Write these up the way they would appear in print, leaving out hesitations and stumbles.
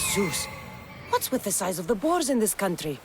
Zeus! What's with the size of the boars in this country?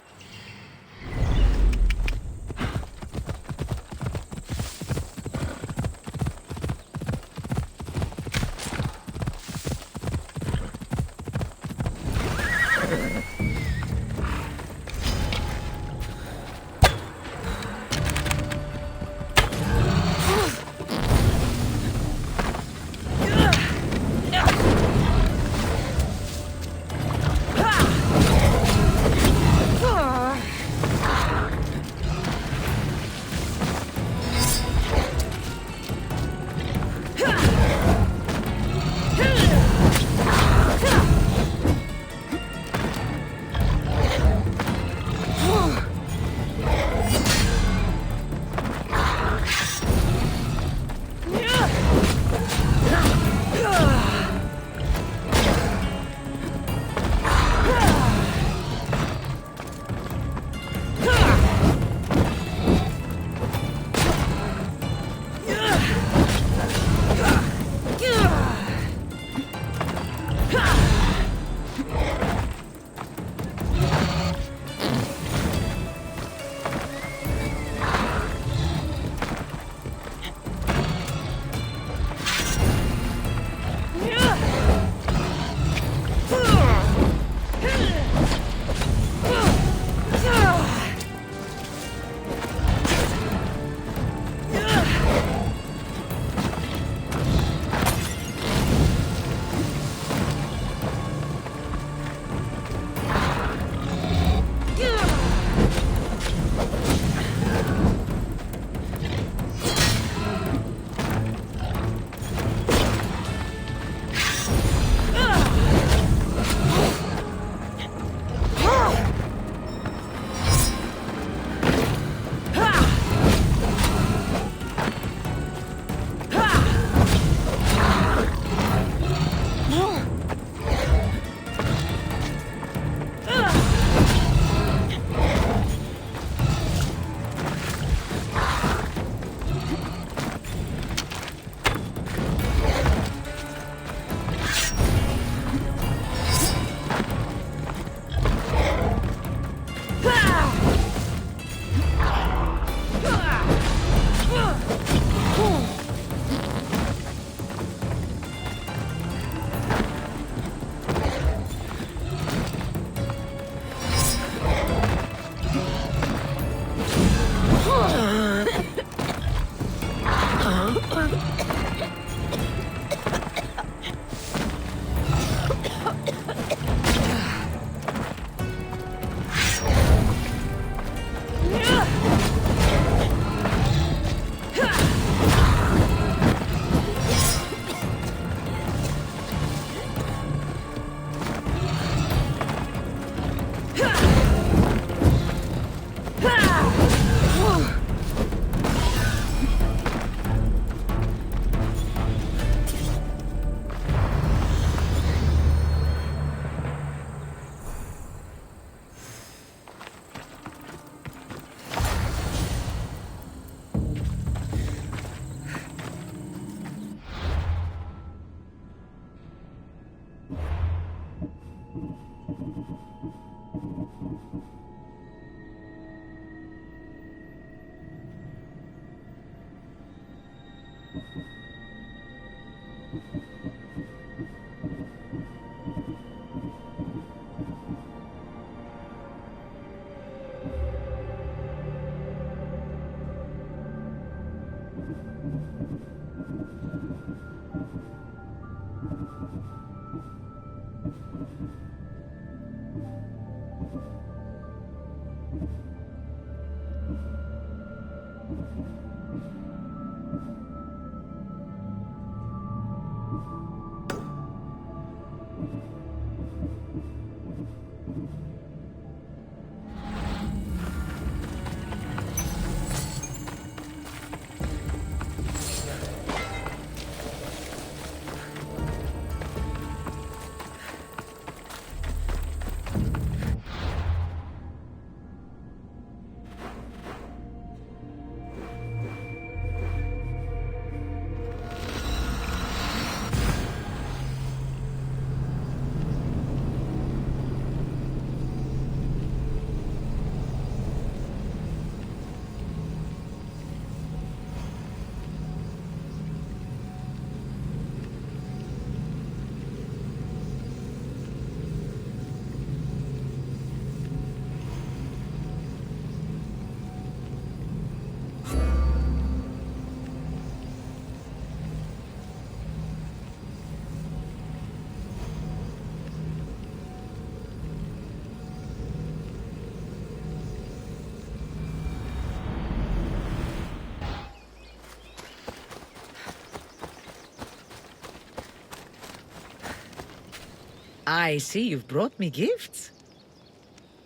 I see you've brought me gifts.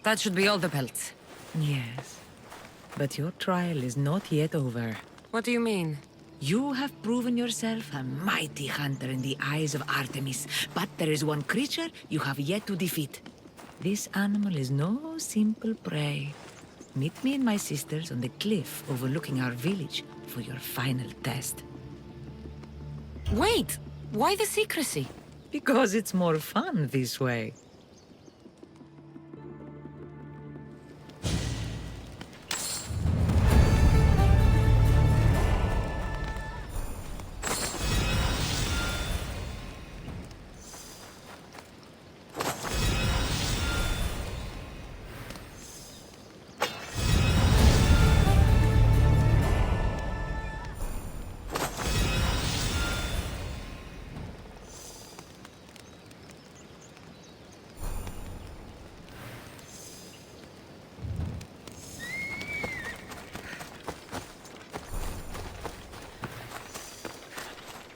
That should be all the pelts. Yes. But your trial is not yet over. What do you mean? You have proven yourself a mighty hunter in the eyes of Artemis, but there is one creature you have yet to defeat. This animal is no simple prey. Meet me and my sisters on the cliff overlooking our village for your final test. Wait! Why the secrecy? Because it's more fun this way.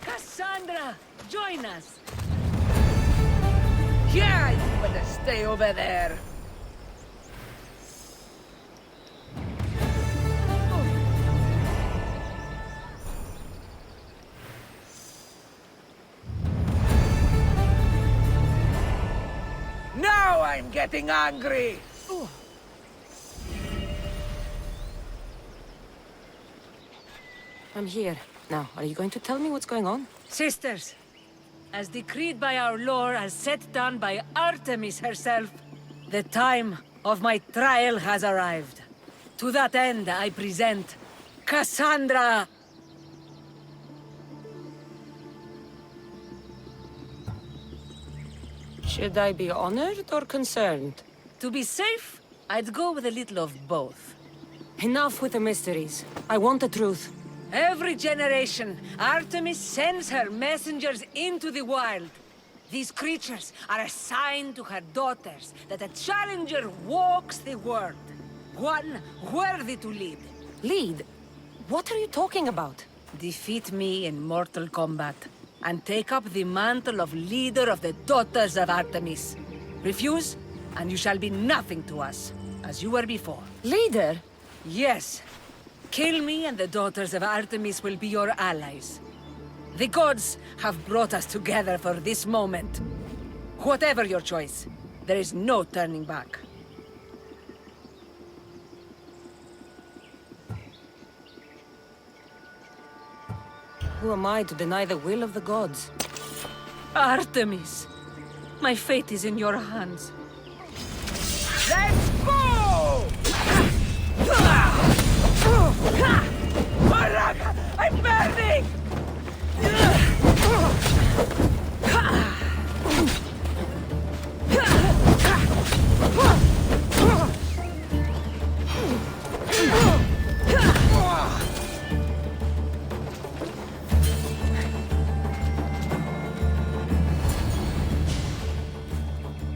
Cassandra, join us! Yeah, you better stay over there. Now I'm getting angry! I'm here. Now, are you going to tell me what's going on? Sisters, as decreed by our lore, as set down by Artemis herself, the time of my trial has arrived. To that end, I present Cassandra! Should I be honored or concerned? To be safe, I'd go with a little of both. Enough with the mysteries. I want the truth. Every generation, Artemis sends her messengers into the wild. These creatures are a sign to her daughters that a challenger walks the world. One worthy to lead. Lead? What are you talking about? Defeat me in mortal combat, and take up the mantle of leader of the daughters of Artemis. Refuse, and you shall be nothing to us, as you were before. Leader? Yes. Kill me and the daughters of Artemis will be your allies. The gods have brought us together for this moment. Whatever your choice, there is no turning back. Who am I to deny the will of the gods? Artemis! My fate is in your hands. Let's go! Baraka! I'm burning!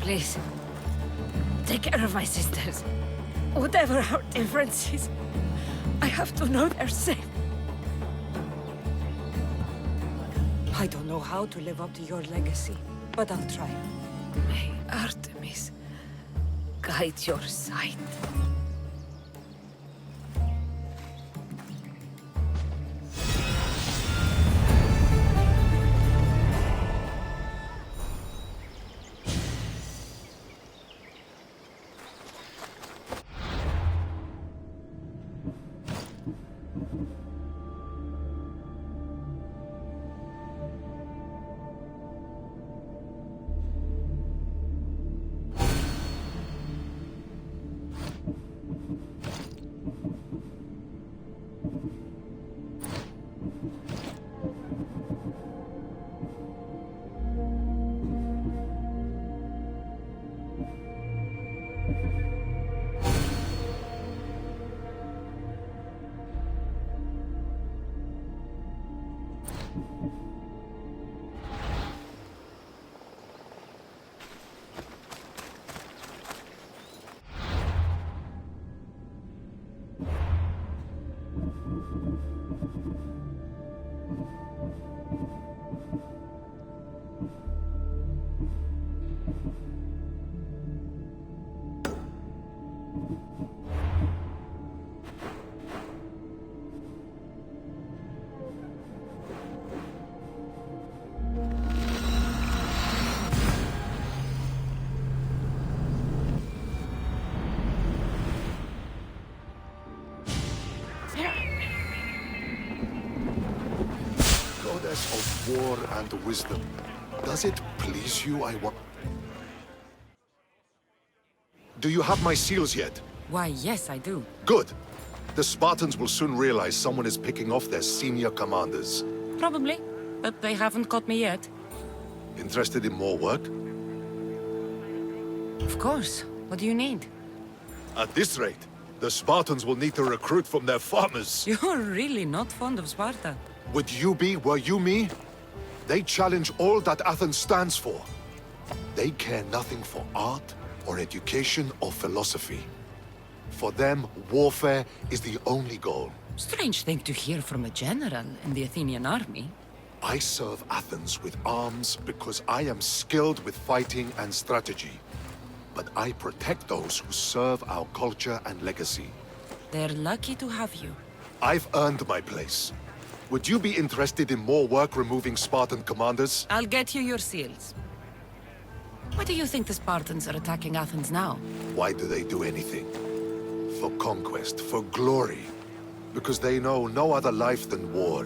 Please, take care of my sisters. Whatever our differences, I have to know they're safe. I don't know how to live up to your legacy, but I'll try. May Artemis guide your sight. goddess of war and wisdom. Does it please you, I want... Do you have my seals yet? Why, yes, I do. Good. The Spartans will soon realize someone is picking off their senior commanders. Probably, but they haven't caught me yet. Interested in more work? Of course. What do you need? At this rate, the Spartans will need to recruit from their farmers. You're really not fond of Sparta. Would you be, were you me? They challenge all that Athens stands for. They care nothing for art, or education, or philosophy. For them, warfare is the only goal. Strange thing to hear from a general in the Athenian army. I serve Athens with arms because I am skilled with fighting and strategy. But I protect those who serve our culture and legacy. They're lucky to have you. I've earned my place. Would you be interested in more work removing Spartan commanders? I'll get you your seals. Why do you think the Spartans are attacking Athens now? Why do they do anything? For conquest, for glory. Because they know no other life than war.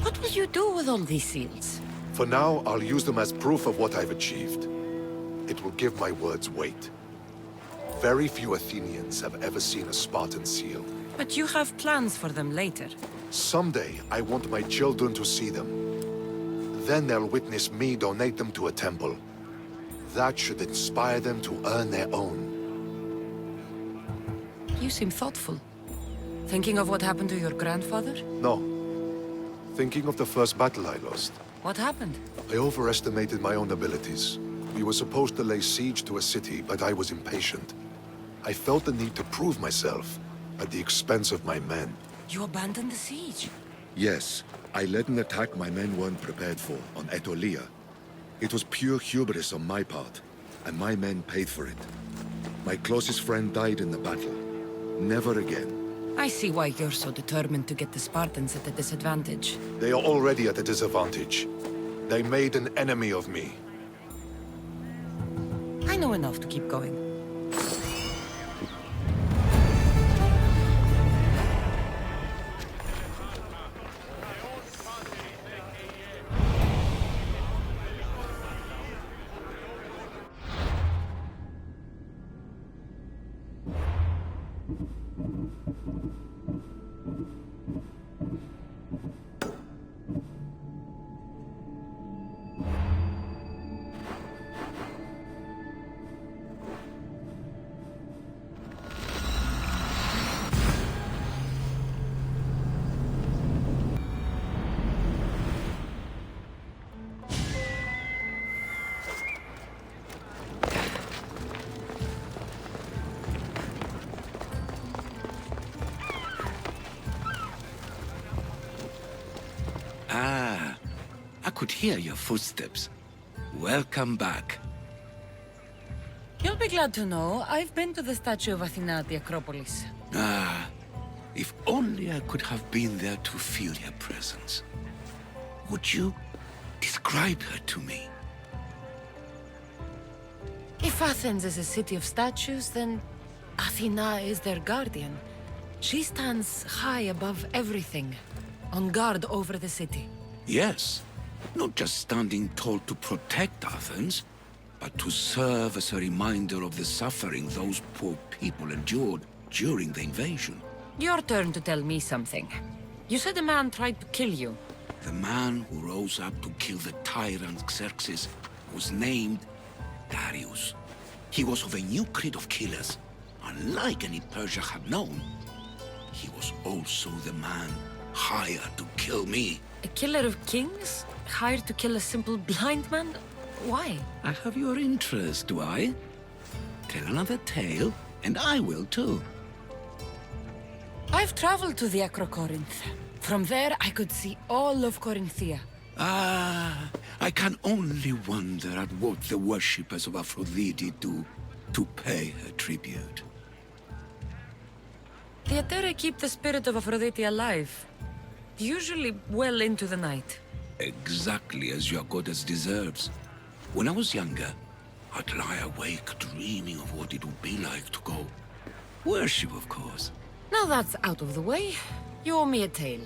What will you do with all these seals? For now, I'll use them as proof of what I've achieved. It will give my words weight. Very few Athenians have ever seen a Spartan seal. But you have plans for them later. Someday, I want my children to see them. Then they'll witness me donate them to a temple. That should inspire them to earn their own. You seem thoughtful. Thinking of what happened to your grandfather? No. Thinking of the first battle I lost. What happened? I overestimated my own abilities. We were supposed to lay siege to a city, but I was impatient. I felt the need to prove myself, at the expense of my men. You abandoned the siege? Yes, I led an attack my men weren't prepared for, on Aetolia. It was pure hubris on my part, and my men paid for it. My closest friend died in the battle. Never again. I see why you're so determined to get the Spartans at a disadvantage. They are already at a disadvantage. They made an enemy of me. I know enough to keep going. Ah, I could hear your footsteps. Welcome back. You'll be glad to know I've been to the statue of Athena at the Acropolis. Ah, if only I could have been there to feel your presence. Would you describe her to me? If Athens is a city of statues, then Athena is their guardian. She stands high above everything, on guard over the city. Yes, not just standing tall to protect Athens, but to serve as a reminder of the suffering those poor people endured during the invasion. Your turn to tell me something. You said a man tried to kill you. The man who rose up to kill the tyrant Xerxes was named Darius. He was of a new creed of killers, unlike any Persia had known. He was also the man hired to kill me. A killer of kings? Hired to kill a simple blind man? Why? I have your interest, do I? Tell another tale, and I will too. I've traveled to the Acrocorinth. From there, I could see all of Corinthia. Ah, I can only wonder at what the worshippers of Aphrodite do to pay her tribute. The Atera keep the spirit of Aphrodite alive, usually well into the night. Exactly as your goddess deserves. When I was younger, I'd lie awake dreaming of what it would be like to go. Worship, of course. Now that's out of the way, you owe me a tale.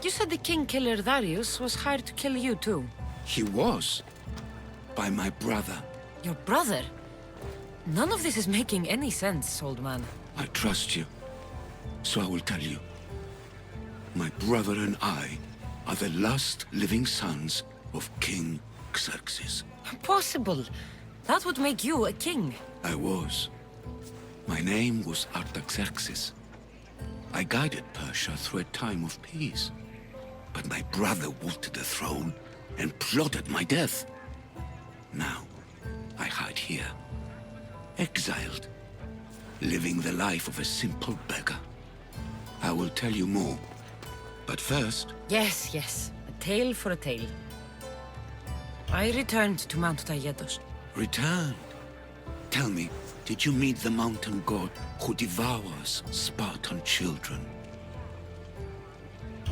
You said the king killer Darius was hired to kill you too. He was. By my brother. Your brother? None of this is making any sense, old man. I trust you, so I will tell you. My brother and I are the last living sons of King Xerxes. Impossible. That would make you a king. I was. My name was Artaxerxes. I guided Persia through a time of peace. But my brother wanted the throne and plotted my death. Now, I hide here, exiled, living the life of a simple beggar. I will tell you more, but first... Yes, yes. A tale for a tale. I returned to Mount Taygetos. Returned? Tell me, did you meet the mountain god who devours Spartan children?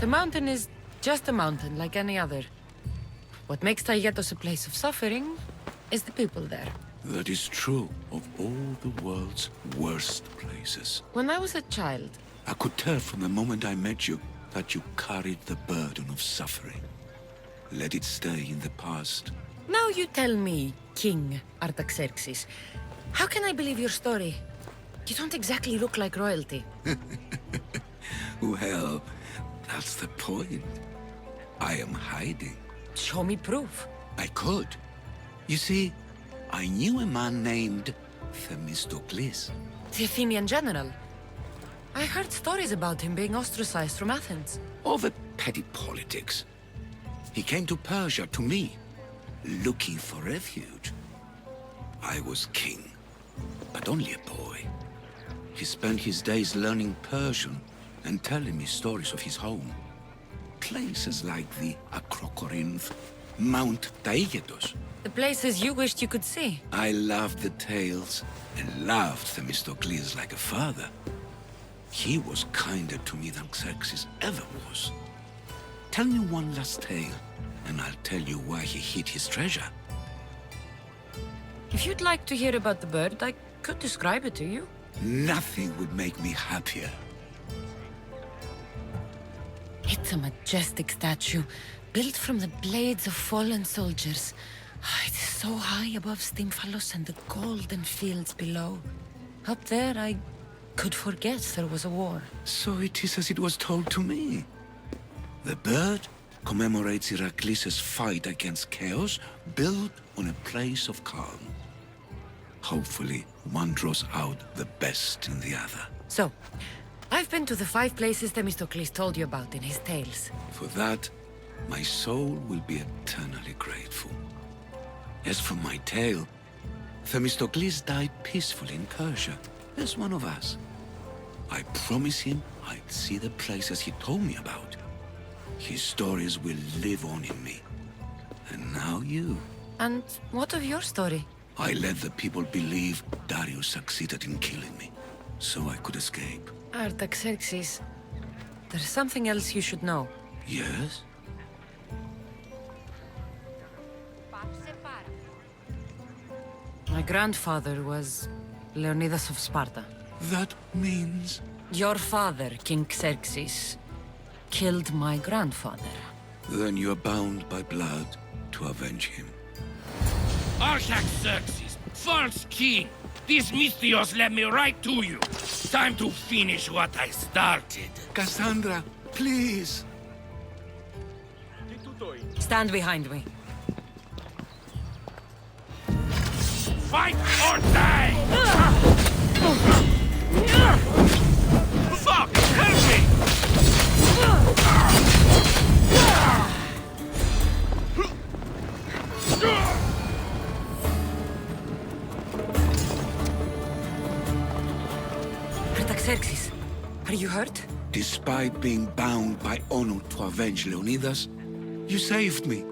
The mountain is just a mountain like any other. What makes Taygetos a place of suffering is the people there. That is true of all the world's worst places. When I was a child, I could tell from the moment I met you that you carried the burden of suffering. Let it stay in the past. now you tell me, King Artaxerxes, how can I believe your story? You don't exactly look like royalty. Well, that's the point. I am hiding. Show me proof. I could. You see, I knew a man named Themistocles. The Athenian general. I heard stories about him being ostracized from Athens. Over petty politics. He came to Persia, to me, looking for refuge. I was king, but only a boy. He spent his days learning Persian and telling me stories of his home. Places like the Acrocorinth, Mount Taygetos. The places you wished you could see. I loved the tales and loved Themistocles like a father. He was kinder to me than Xerxes ever was. Tell me one last tale, and I'll tell you why he hid his treasure. If you'd like to hear about the bird, I could describe it to you. Nothing would make me happier. It's a majestic statue, built from the blades of fallen soldiers. It is so high above Stymphalos and the golden fields below. Up there, I could forget there was a war. So it is as it was told to me. The bird commemorates Heracles' fight against chaos, built on a place of calm. Hopefully, one draws out the best in the other. So, I've been to the 5 places Themistocles told you about in his tales. For that, my soul will be eternally grateful. As for my tale, Themistocles died peacefully in Persia, as one of us. I promised him I'd see the places he told me about. His stories will live on in me. And now you. And what of your story? I let the people believe Darius succeeded in killing me, so I could escape. Artaxerxes, there's something else you should know. Yes? My grandfather was Leonidas of Sparta. That means... Your father, King Xerxes, killed my grandfather. Then you're bound by blood to avenge him. Artaxerxes, false king! These Misthios led me right to you. Time to finish what I started. Cassandra, please! Stand behind me. Fight or die! Fuck! Help me! Artaxerxes, are you hurt? Despite being bound by honor to avenge Leonidas, you saved me.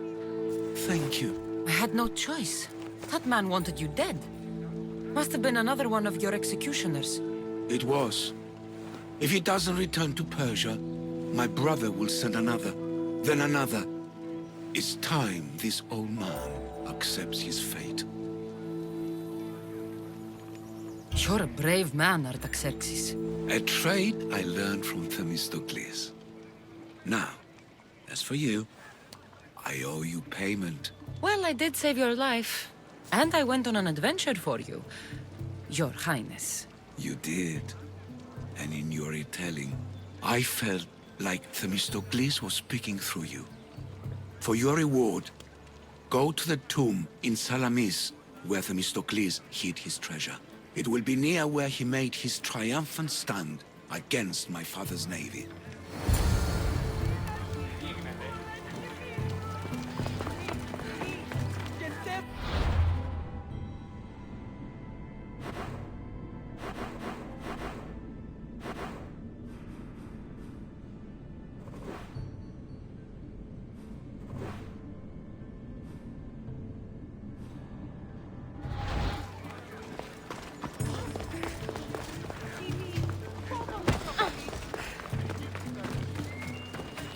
Thank you. I had no choice. That man wanted you dead. Must have been another one of your executioners. It was. If he doesn't return to Persia, my brother will send another, then another. It's time this old man accepts his fate. You're a brave man, Artaxerxes. A trait I learned from Themistocles. Now, As for you, I owe you payment. Well, I did save your life. And I went on an adventure for you, Your Highness. You did. And in your retelling, I felt like Themistocles was speaking through you. For your reward, go to the tomb in Salamis, where Themistocles hid his treasure. It will be near where he made his triumphant stand against my father's navy.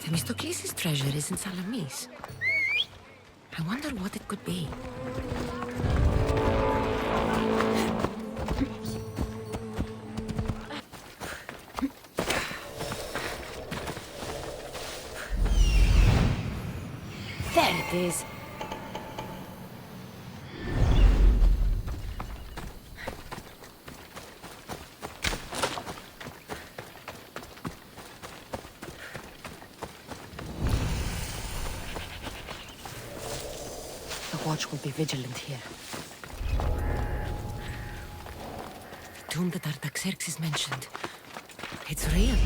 Themistocles' treasure is in Salamis. I wonder what it could be. There it is. The watch will be vigilant here. The tomb that Artaxerxes mentioned. It's real.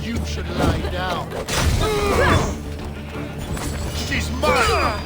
You should lie down. She's mine!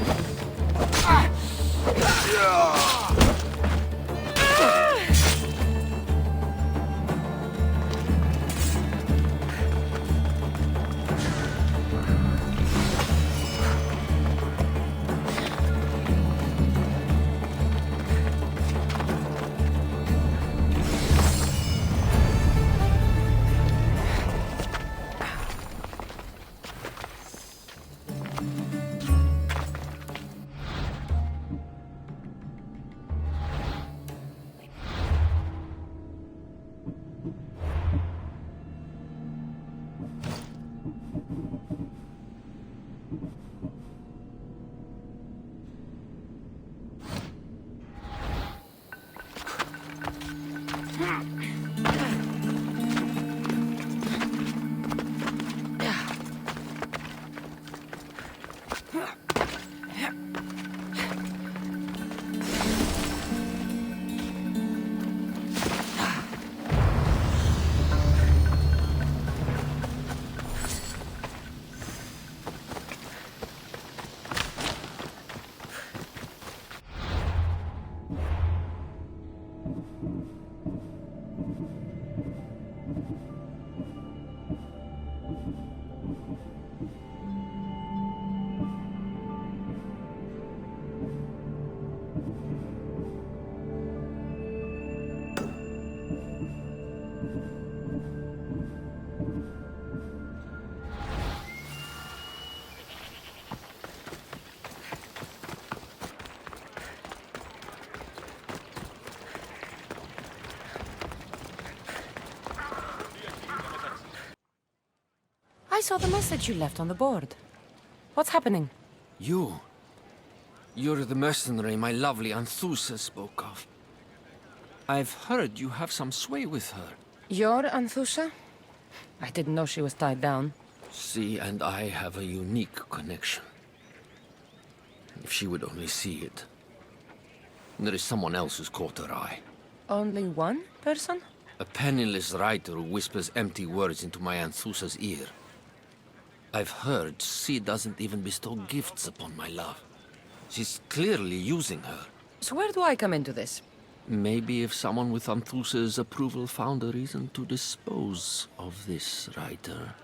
I saw the message you left on the board. What's happening? You're the mercenary my lovely Anthusa spoke of. I've heard you have some sway with her. You're Anthusa? I didn't know she was tied down. She and I have a unique connection. If she would only see it. There is someone else who's caught her eye. Only one person? A penniless writer who whispers empty words into my Anthusa's ear. I've heard she doesn't even bestow gifts upon my love. She's clearly using her. So where do I come into this? Maybe if someone with Anthusa's approval found a reason to dispose of this writer,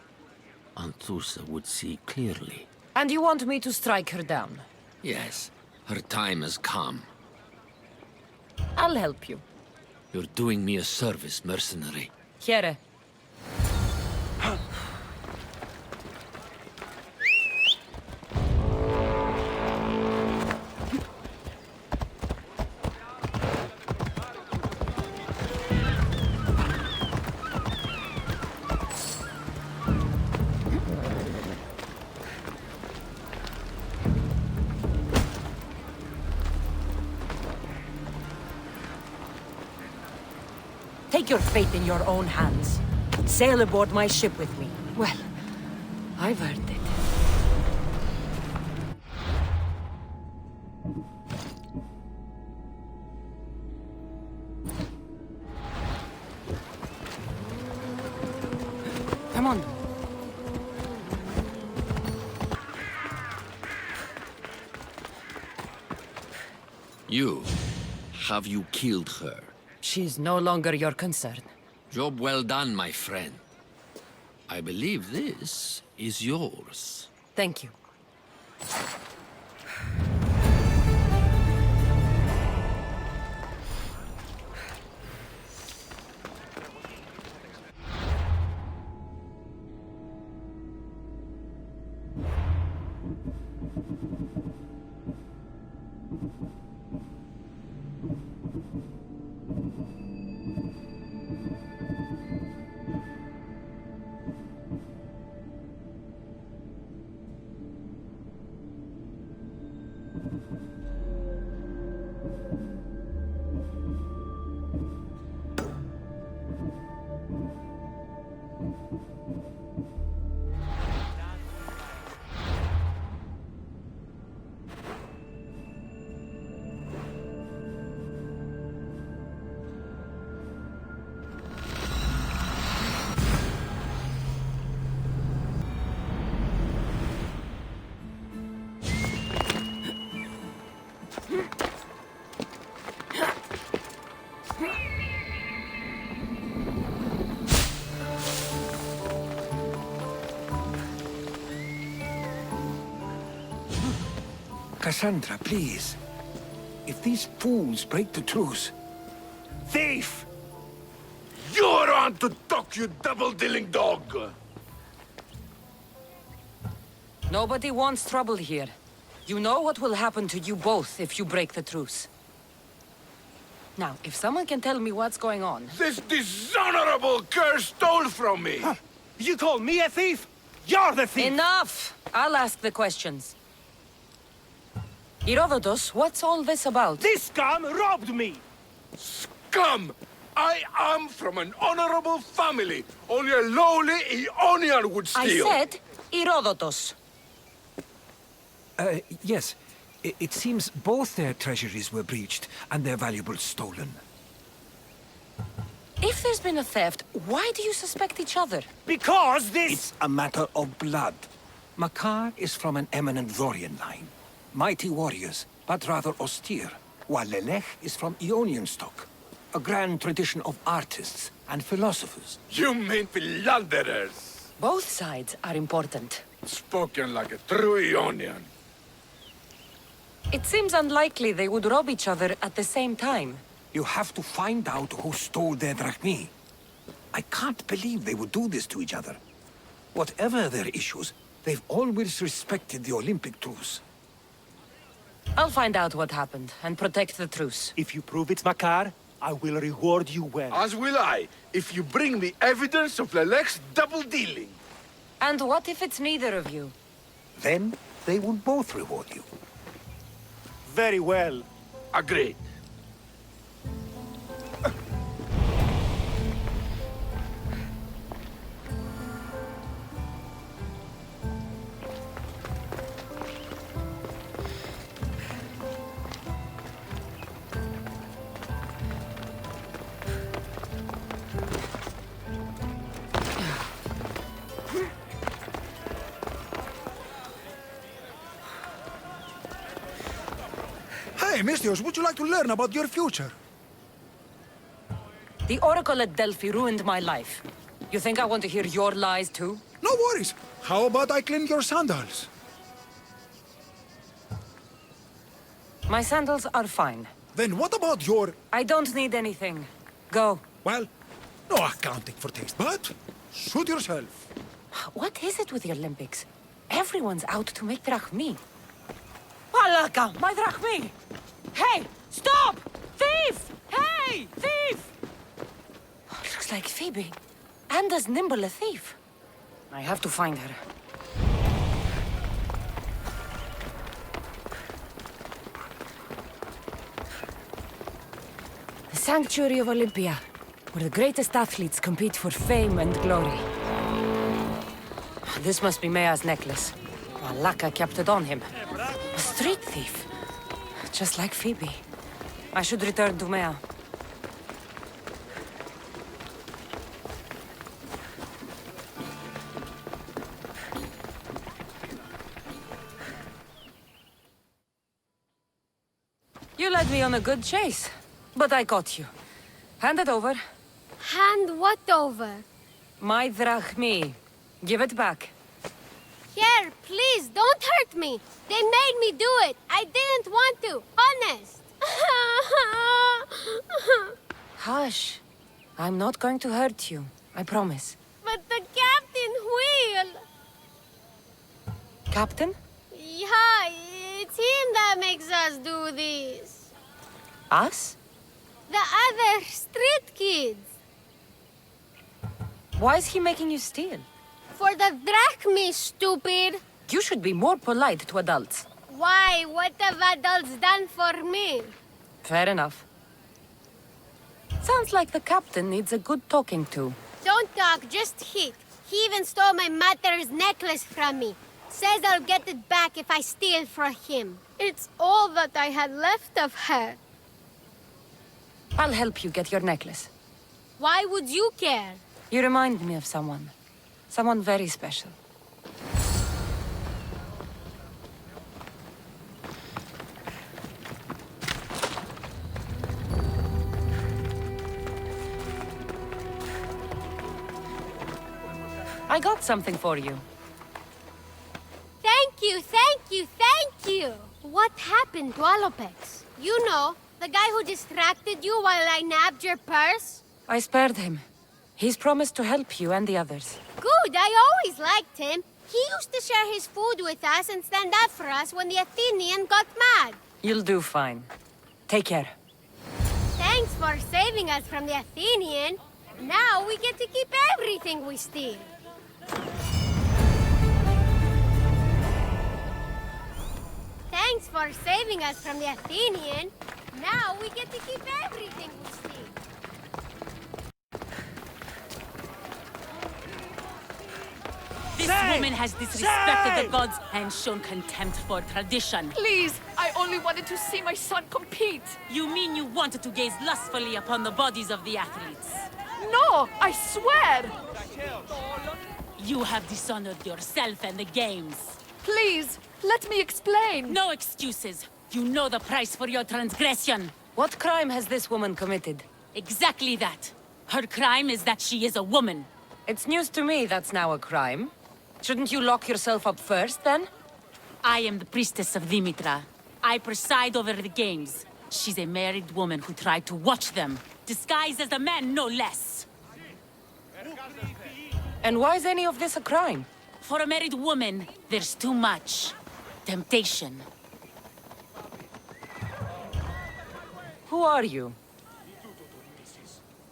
Anthusa would see clearly. And you want me to strike her down? Yes, her time has come. I'll help you. You're doing me a service, mercenary. Here. Take your fate in your own hands. Sail aboard my ship with me. Well, I've earned it. Come on. Have you killed her? She's no longer your concern. Job well done, my friend. I believe this is yours. Thank you. Cassandra, please. If these fools break the truce... Thief! You're on to talk, you double-dealing dog! Nobody wants trouble here. You know what will happen to you both if you break the truce. Now, if someone can tell me what's going on... This dishonorable cur stole from me! You call me a thief? You're the thief! Enough! I'll ask the questions. Herodotus, what's all this about? This scum robbed me! Scum! I am from an honorable family. Only a lowly Ionian would steal. I said Herodotus. Yes. It seems both their treasuries were breached and their valuables stolen. If there's been a theft, why do you suspect each other? Because this... It's a matter of blood. Makar is from an eminent Dorian line. Mighty warriors, but rather austere, while Lelech is from Ionian stock, a grand tradition of artists and philosophers. You mean philanderers? Both sides are important. Spoken like a true Ionian. It seems unlikely they would rob each other at the same time. You have to find out who stole their drachmi. I can't believe they would do this to each other. Whatever their issues, they've always respected the Olympic truce. I'll find out what happened and protect the truce. If you prove it's Makar, I will reward you well. As will I, if you bring me evidence of Lelech's double-dealing. And what if it's neither of you? Then they will both reward you. Very well. Agreed. Misthios, would you like to learn about your future? The Oracle at Delphi ruined my life. You think I want to hear your lies too? No worries. How about I clean your sandals? My sandals are fine. Then what about your... I don't need anything. Go. Well, no accounting for taste, but suit yourself. What is it with the Olympics? Everyone's out to make drachmi. Palaka, my drachmi! Hey, stop! Thief! Hey, thief! Oh, looks like Phoebe. And as nimble a thief. I have to find her. The Sanctuary of Olympia, where the greatest athletes compete for fame and glory. This must be Mea's necklace. Malaka kept it on him. A street thief. Just like Phoebe. I should return to Mea. You led me on a good chase, but I caught you. Hand it over. Hand what over? My drachmi. Give it back. Here, please, don't hurt me. They made me do it. I didn't want to, honest. Hush. I'm not going to hurt you. I promise. But the captain will. Captain? Yeah, it's him that makes us do this. Us? The other street kids. Why is he making you steal? For the drachmi, stupid. You should be more polite to adults. Why? What have adults done for me? Fair enough. Sounds like the captain needs a good talking to. Don't talk, just hit. He even stole my mother's necklace from me. Says I'll get it back if I steal from him. It's all that I had left of her. I'll help you get your necklace. Why would you care? You remind me of someone. Someone very special. I got something for you. Thank you, thank you, thank you! What happened to Alopex? You know, the guy who distracted you while I nabbed your purse? I spared him. He's promised to help you and the others. Good, I always liked him. He used to share his food with us and stand up for us when the Athenian got mad. You'll do fine. Take care. Thanks for saving us from the Athenian. Now we get to keep everything we steal. Thanks for saving us from the Athenian. Now we get to keep everything we steal. This woman has disrespected the gods and shown contempt for tradition. Please, I only wanted to see my son compete. You mean you wanted to gaze lustfully upon the bodies of the athletes? No, I swear! You have dishonored yourself and the games. Please, let me explain. No excuses. You know the price for your transgression. What crime has this woman committed? Exactly that. Her crime is that she is a woman. It's news to me that's now a crime. Shouldn't you lock yourself up first, then? I am the priestess of Dimitra. I preside over the games. She's a married woman who tried to watch them, disguised as a man, no less. And why is any of this a crime? For a married woman, there's too much temptation. Who are you?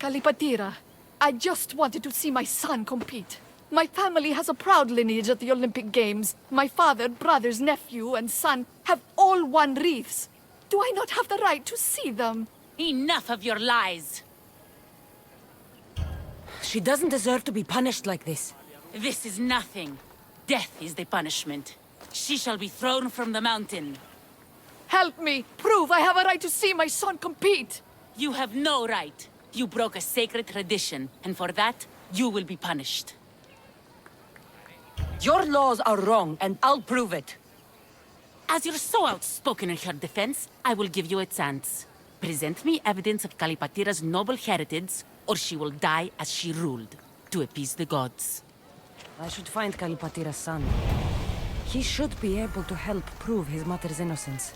Kalipatira, I just wanted to see my son compete. My family has a proud lineage at the Olympic Games. My father, brothers, nephew, and son have all won wreaths. Do I not have the right to see them? Enough of your lies. She doesn't deserve to be punished like this. This is nothing. Death is the punishment. She shall be thrown from the mountain. Help me! Prove I have a right to see my son compete! You have no right. You broke a sacred tradition, and for that, you will be punished. Your laws are wrong, and I'll prove it. As you're so outspoken in her defense, I will give you a chance. Present me evidence of Kalipatira's noble heritage, or she will die as she ruled, to appease the gods. I should find Kalipatira's son. He should be able to help prove his mother's innocence.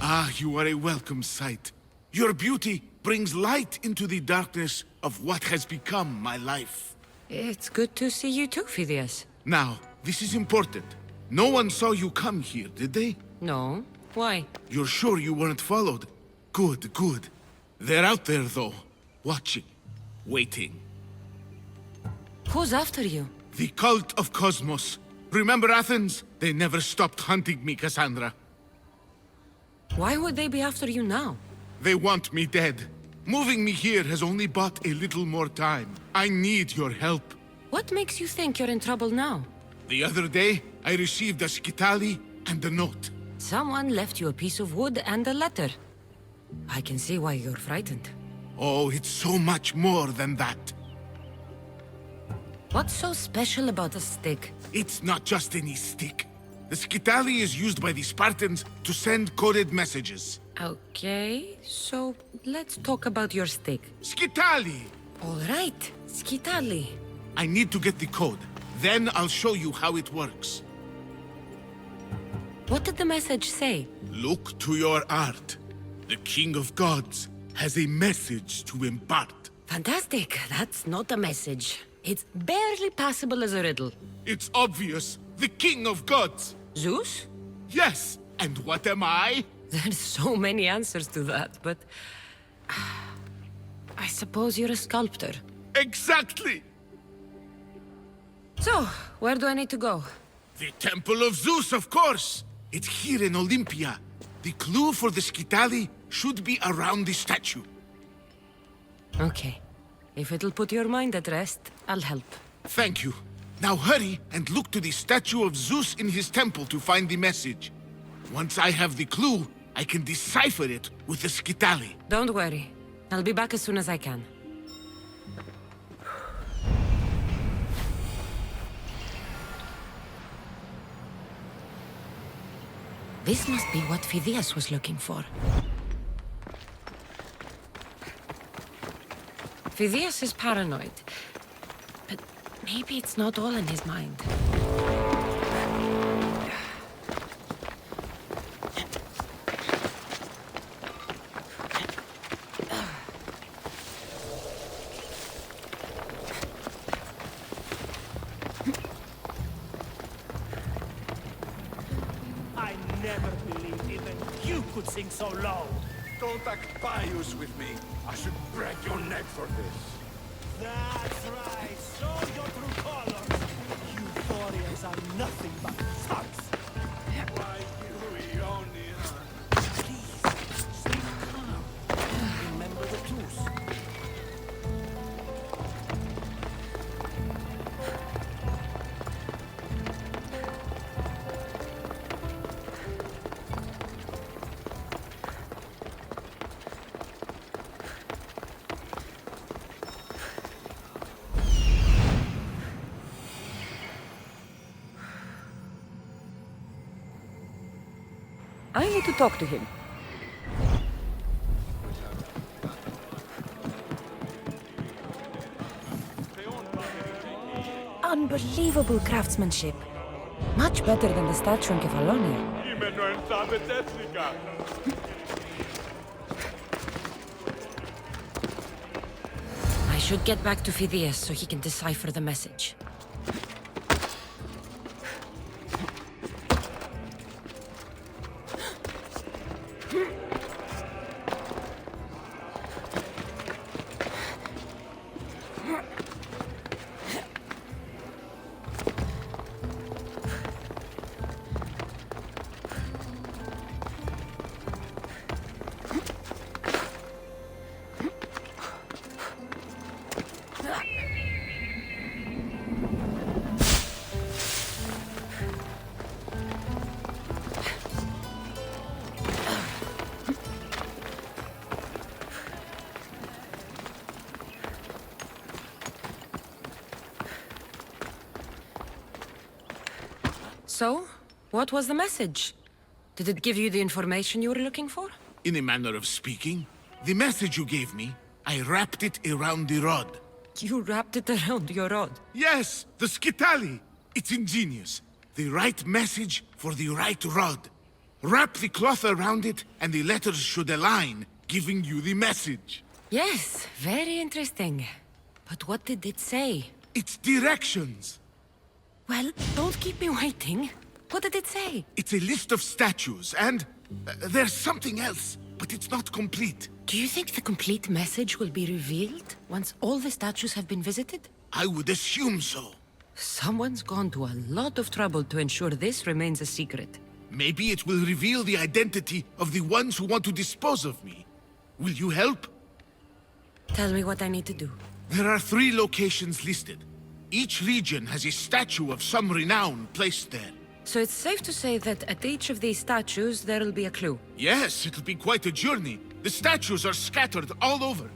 Ah, you are a welcome sight. Your beauty brings light into the darkness of what has become my life. It's good to see you too, Phidias. Now, this is important. No one saw you come here, did they? No. Why? You're sure you weren't followed? Good, good. They're out there, though. Watching. Waiting. Who's after you? The cult of Cosmos. Remember Athens? They never stopped hunting me, Cassandra. Why would they be after you now? They want me dead. Moving me here has only bought a little more time. I need your help. What makes you think you're in trouble now? The other day, I received a skitali and a note. Someone left you a piece of wood and a letter. I can see why you're frightened. Oh, it's so much more than that. What's so special about a stick? It's not just any stick. The skitali is used by the Spartans to send coded messages. Okay, so let's talk about your stick. Skitali! All right, skitali. I need to get the code. Then I'll show you how it works. What did the message say? Look to your art. The King of Gods has a message to impart. Fantastic. That's not a message. It's barely passable as a riddle. It's obvious. The King of Gods. Zeus? Yes. And what am I? There's so many answers to that, but... I suppose you're a sculptor. Exactly! So, where do I need to go? The Temple of Zeus, of course! It's here in Olympia. The clue for the skitali should be around the statue. Okay. If it'll put your mind at rest, I'll help. Thank you. Now hurry and look to the statue of Zeus in his temple to find the message. Once I have the clue, I can decipher it with the skitali. Don't worry. I'll be back as soon as I can. This must be what Phidias was looking for. Phidias is paranoid, but maybe it's not all in his mind. I never believed even you could sing so low. Don't act pious with me. I should break your neck for this. That's right. Show your true colors. You warriors are nothing but thugs. Why you only Please, stay calm. Remember the truth. I need to talk to him. Unbelievable craftsmanship. Much better than the statue in Kefalonia. I should get back to Phidias so he can decipher the message. So, what was the message? Did it give you the information you were looking for? In a manner of speaking, the message you gave me, I wrapped it around the rod. You wrapped it around your rod? Yes, the skitali. It's ingenious. The right message for the right rod. Wrap the cloth around it, and the letters should align, giving you the message. Yes, very interesting. But what did it say? It's directions. Well, don't keep me waiting. What did it say? It's a list of statues, and there's something else, but it's not complete. Do you think the complete message will be revealed once all the statues have been visited? I would assume so. Someone's gone to a lot of trouble to ensure this remains a secret. Maybe it will reveal the identity of the ones who want to dispose of me. Will you help? Tell me what I need to do. There are 3 locations listed. Each region has a statue of some renown placed there. So it's safe to say that at each of these statues there'll be a clue? Yes, it'll be quite a journey. The statues are scattered all over.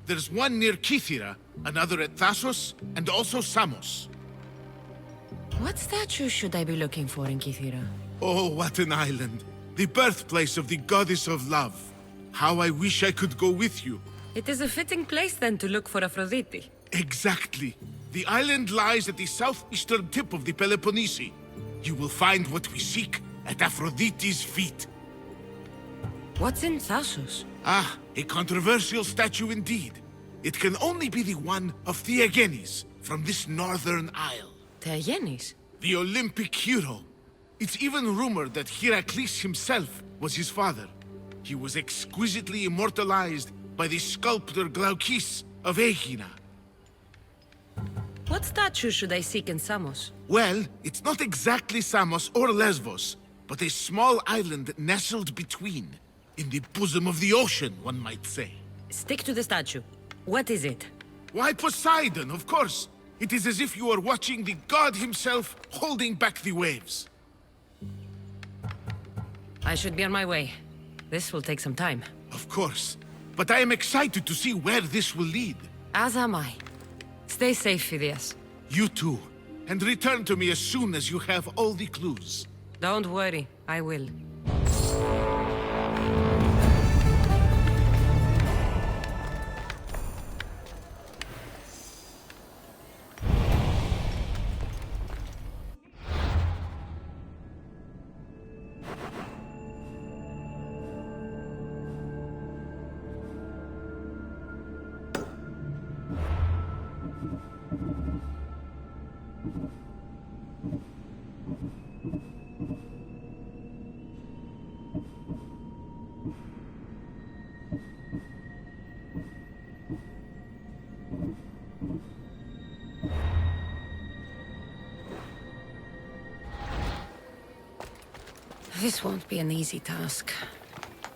There's one near Kythera, another at Thasos, and also Samos. What statue should I be looking for in Kythera? Oh, what an island. The birthplace of the goddess of love. How I wish I could go with you. It is a fitting place then to look for Aphrodite. Exactly. The island lies at the southeastern tip of the Peloponnese. You will find what we seek at Aphrodite's feet. What's in Thasos? Ah, a controversial statue indeed. It can only be the one of Aegean from this northern isle. Aegean? The Olympic hero. It's even rumored that Heracles himself was his father. He was exquisitely immortalized by the sculptor Glaukis of Aegina. What statue should I seek in Samos? Well, it's not exactly Samos or Lesbos, but a small island nestled between. In the bosom of the ocean, one might say. Stick to the statue. What is it? Why, Poseidon, of course. It is as if you are watching the god himself holding back the waves. I should be on my way. This will take some time. Of course. But I am excited to see where this will lead. As am I. Stay safe, Phidias. You too. And return to me as soon as you have all the clues. Don't worry, I will. This won't be an easy task.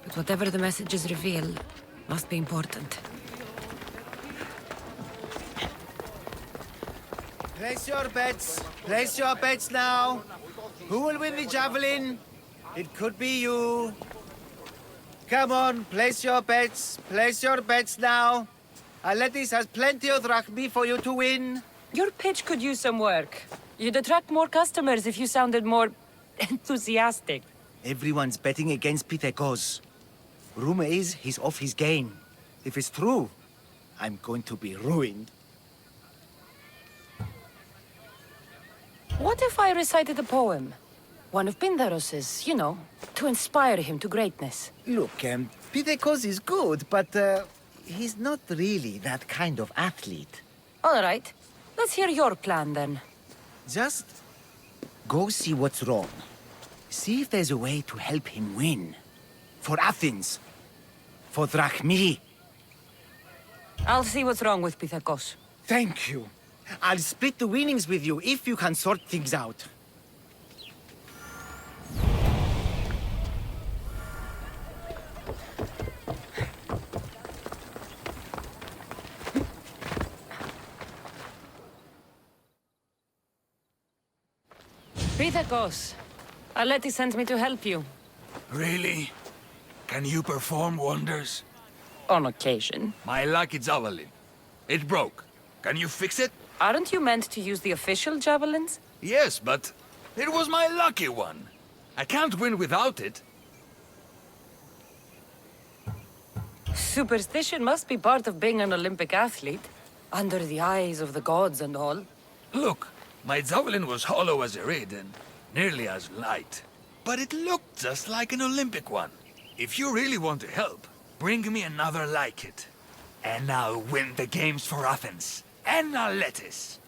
But whatever the messages reveal, must be important. Place your bets. Place your bets now. Who will win the javelin? It could be you. Come on, place your bets. Place your bets now. Aletis has plenty of drachmi for you to win. Your pitch could use some work. You'd attract more customers if you sounded more enthusiastic. Everyone's betting against Pythagos. Rumor is he's off his game. If it's true, I'm going to be ruined. What if I recited a poem? One of Pindaros's, you know, to inspire him to greatness. Look, Pythagos is good, but he's not really that kind of athlete. All right. Let's hear your plan, then. Just go see what's wrong. See if there's a way to help him win. For Athens. For drachmi. I'll see what's wrong with Pythagos. Thank you. I'll split the winnings with you if you can sort things out. Pythagos, Aleti sent me to help you. Really? Can you perform wonders? On occasion. My lucky javelin. It broke. Can you fix it? Aren't you meant to use the official javelins? Yes, but It was my lucky one. I can't win without it. Superstition must be part of being an Olympic athlete. Under the eyes of the gods and all. Look, my javelin was hollow as a reed and nearly as light. But it looked just like an Olympic one. If you really want to help, bring me another like it. And I'll win the games for Athens. And I'll lettuce.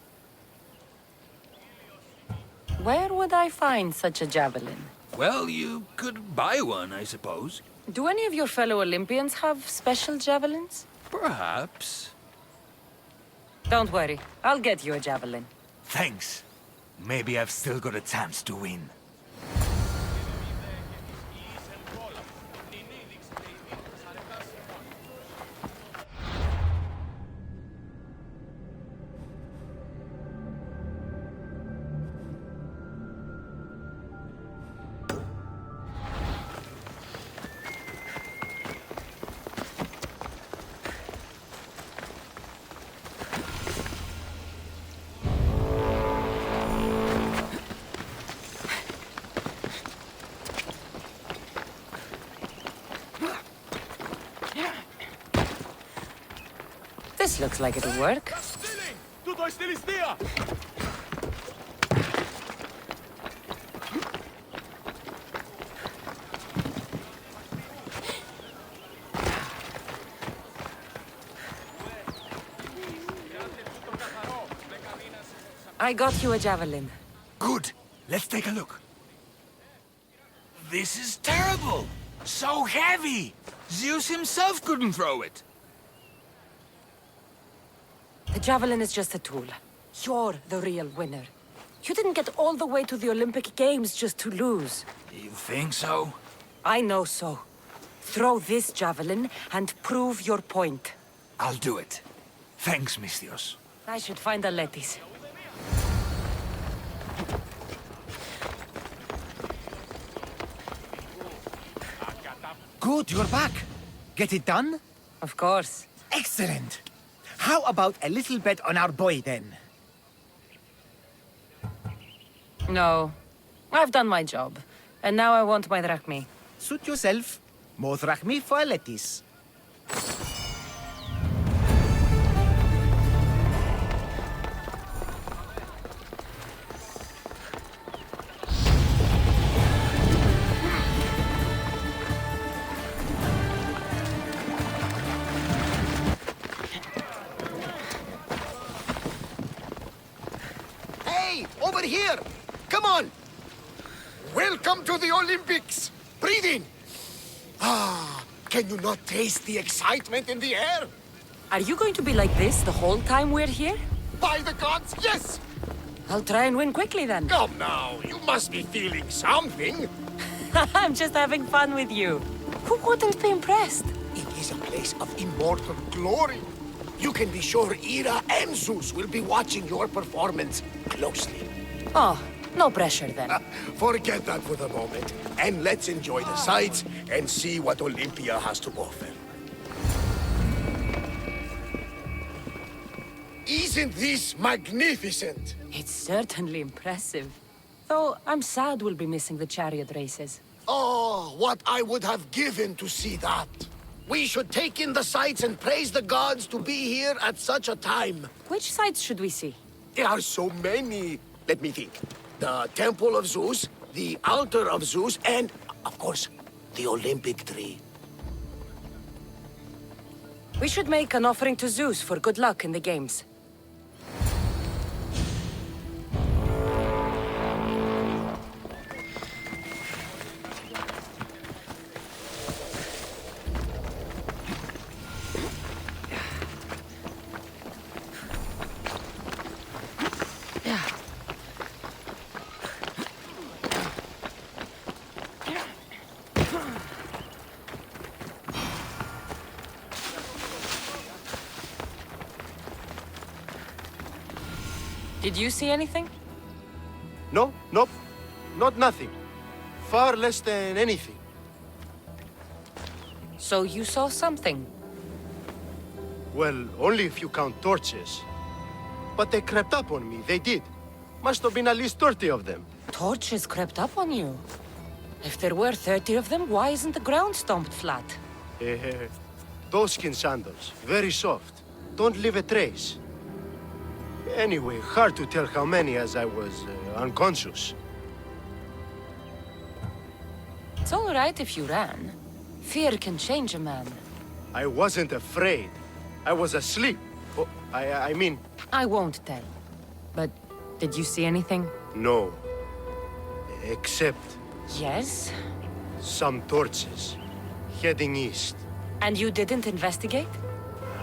Where would I find such a javelin? Well, you could buy one, I suppose. Do any of your fellow Olympians have special javelins? Perhaps. Don't worry, I'll get you a javelin. Thanks. Maybe I've still got a chance to win. This looks like it'll work. I got you a javelin. Good. Let's take a look. This is terrible! So heavy! Zeus himself couldn't throw it. The javelin is just a tool. You're the real winner. You didn't get all the way to the Olympic Games just to lose. You think so? I know so. Throw this javelin and prove your point. I'll do it. Thanks, Misthios. I should find a lettuce. Good, you're back. Get it done? Of course. Excellent. How about a little bet on our boy, then? No. I've done my job. And now I want my drachmi. Suit yourself. More drachmi for a lettuce. Over here! Come on! Welcome to the Olympics! Breathe in! Ah, can you not taste the excitement in the air? Are you going to be like this the whole time we're here? By the gods, yes! I'll try and win quickly then. Come now, you must be feeling something. I'm just having fun with you. Who wouldn't be impressed? It is a place of immortal glory. You can be sure Ira and Zeus will be watching your performance closely. Oh, no pressure then. Forget that for the moment, and let's enjoy the sights and see what Olympia has to offer. Isn't this magnificent? It's certainly impressive. Though I'm sad we'll be missing the chariot races. Oh, what I would have given to see that. We should take in the sights and praise the gods to be here at such a time. Which sights should we see? There are so many. Let me think. The Temple of Zeus, the Altar of Zeus, and, of course, the Olympic tree. We should make an offering to Zeus for good luck in the games. Did you see anything? No, nope. Not nothing. Far less than anything. So you saw something? Well, only if you count torches. But they crept up on me, they did. Must have been at least 30 of them. torches crept up on you. If there were 30 of them, why isn't the ground stomped flat? Doeskin sandals, very soft. Don't leave a trace. Anyway, hard to tell how many as I was unconscious. It's all right if you ran. Fear can change a man. I wasn't afraid. I was asleep. Oh, I mean... I won't tell. But did you see anything? No. Except... Yes? some torches. Heading east. And you didn't investigate?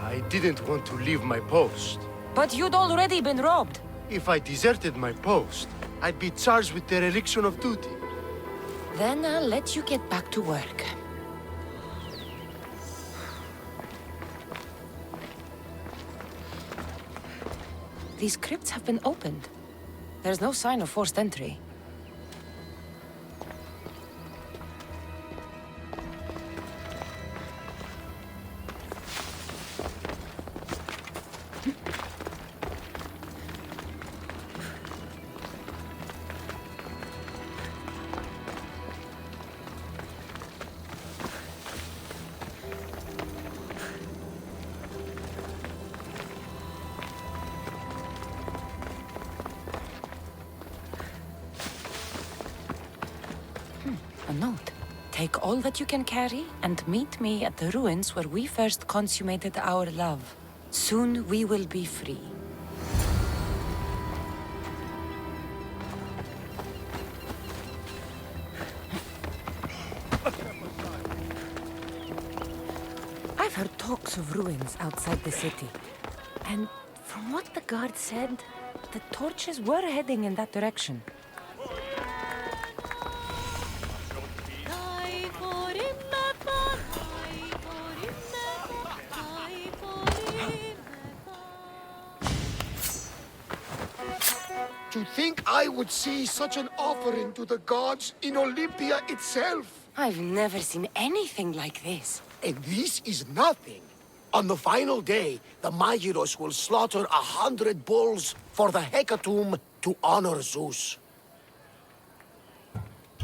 I didn't want to leave my post. But you'd already been robbed. If I deserted my post, I'd be charged with dereliction of duty. Then I'll let you get back to work. These crypts have been opened. There's no sign of forced entry. A note. Take all that you can carry and meet me at the ruins where we first consummated our love. Soon we will be free. I've heard talks of ruins outside the city. And from what the guard said, the torches were heading in that direction. To think I would see such an offering to the gods in Olympia itself. I've never seen anything like this. And this is nothing. On the final day, the Magiros will slaughter 100 bulls for the hecatomb to honor Zeus.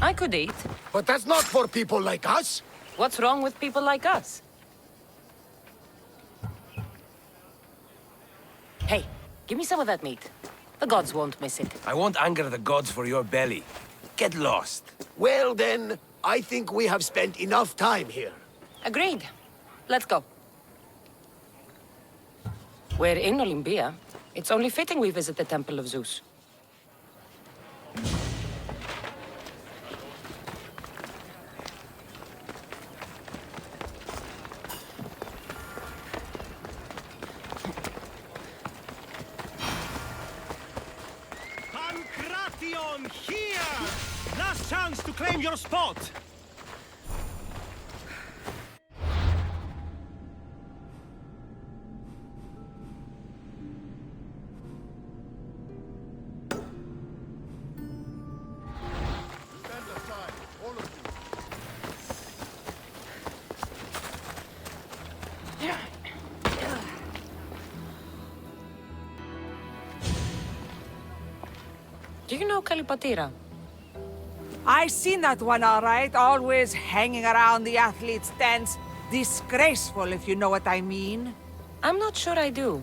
I could eat. But that's not for people like us. What's wrong with people like us? Hey, give me some of that meat. The gods won't miss it. I won't anger the gods for your belly. Get lost. Well then, I think we have spent enough time here. Agreed. Let's go. We're in Olympia. It's only fitting we visit the Temple of Zeus. Pancration, here! Last chance to claim your spot! Do you know Kalipatira? I seen that one all right, always hanging around the athletes' tents. Disgraceful, if you know what I mean. I'm not sure I do.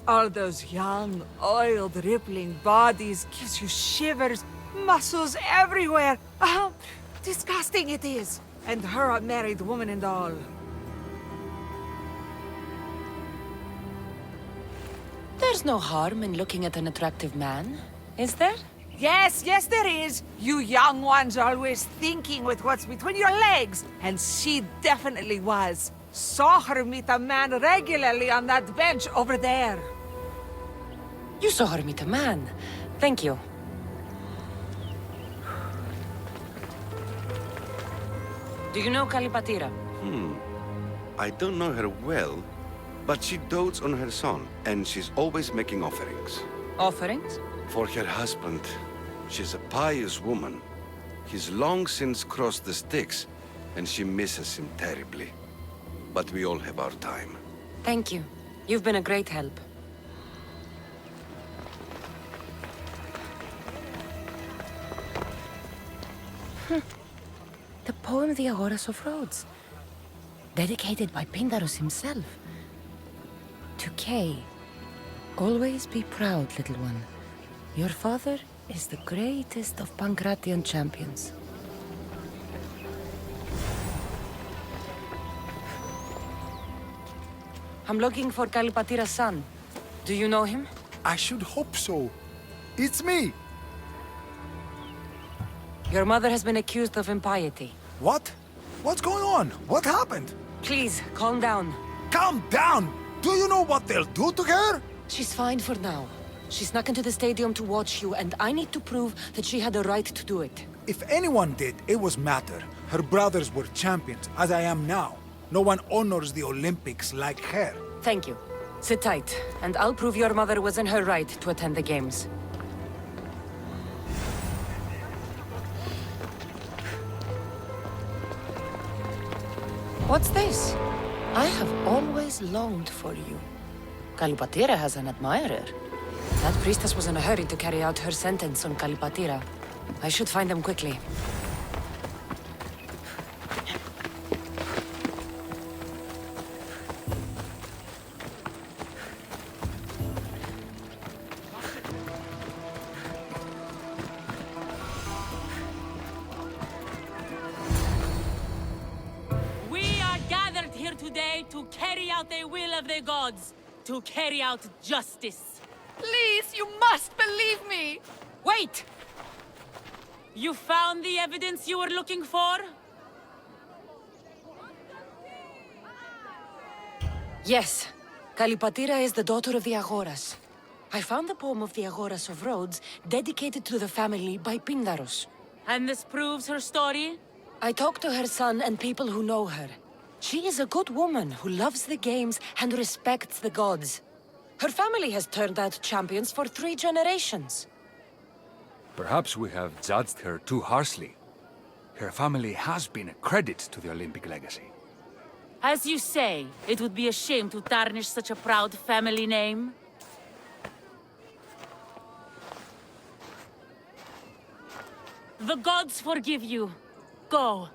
All those young, oiled, rippling bodies gives you shivers, muscles everywhere. Oh, disgusting it is. And her a married woman and all. There's no harm in looking at an attractive man, is there? Yes, yes there is. You young ones always thinking with what's between your legs. And she definitely was. Saw her meet a man regularly on that bench over there. You saw her meet a man. Thank you. Do you know Kalipatira? I don't know her well, but she dotes on her son, and she's always making offerings. Offerings? For her husband. She's a pious woman. He's long since crossed the Styx, and she misses him terribly. But we all have our time. Thank you. You've been a great help. The poem The Agoras of Rhodes, dedicated by Pindarus himself. To Kay, always be proud, little one. Your father is the greatest of Pancratian champions. I'm looking for Kalipatira's son. Do you know him? I should hope so. It's me. Your mother has been accused of impiety. What? What's going on? What happened? Please, calm down. Calm down! Do you know what they'll do to her? She's fine for now. She snuck into the stadium to watch you, and I need to prove that she had the right to do it. If anyone did, it was Matter. Her brothers were champions, as I am now. No one honors the Olympics like her. Thank you. Sit tight, and I'll prove your mother was in her right to attend the games. What's this? I have always longed for you. Kalipatira has an admirer. That priestess was in a hurry to carry out her sentence on Kalipatira. I should find them quickly. To carry out the will of the gods, to carry out justice. Please, you must believe me! Wait! You found the evidence you were looking for? Yes. Kalipatira is the daughter of the Agoras. I found the poem of the Agoras of Rhodes dedicated to the family by Pindarus. And this proves her story? I talked to her son and people who know her. She is a good woman who loves the games and respects the gods. Her family has turned out champions for 3 generations. Perhaps we have judged her too harshly. Her family has been a credit to the Olympic legacy. As you say, it would be a shame to tarnish such a proud family name. The gods forgive you. Go.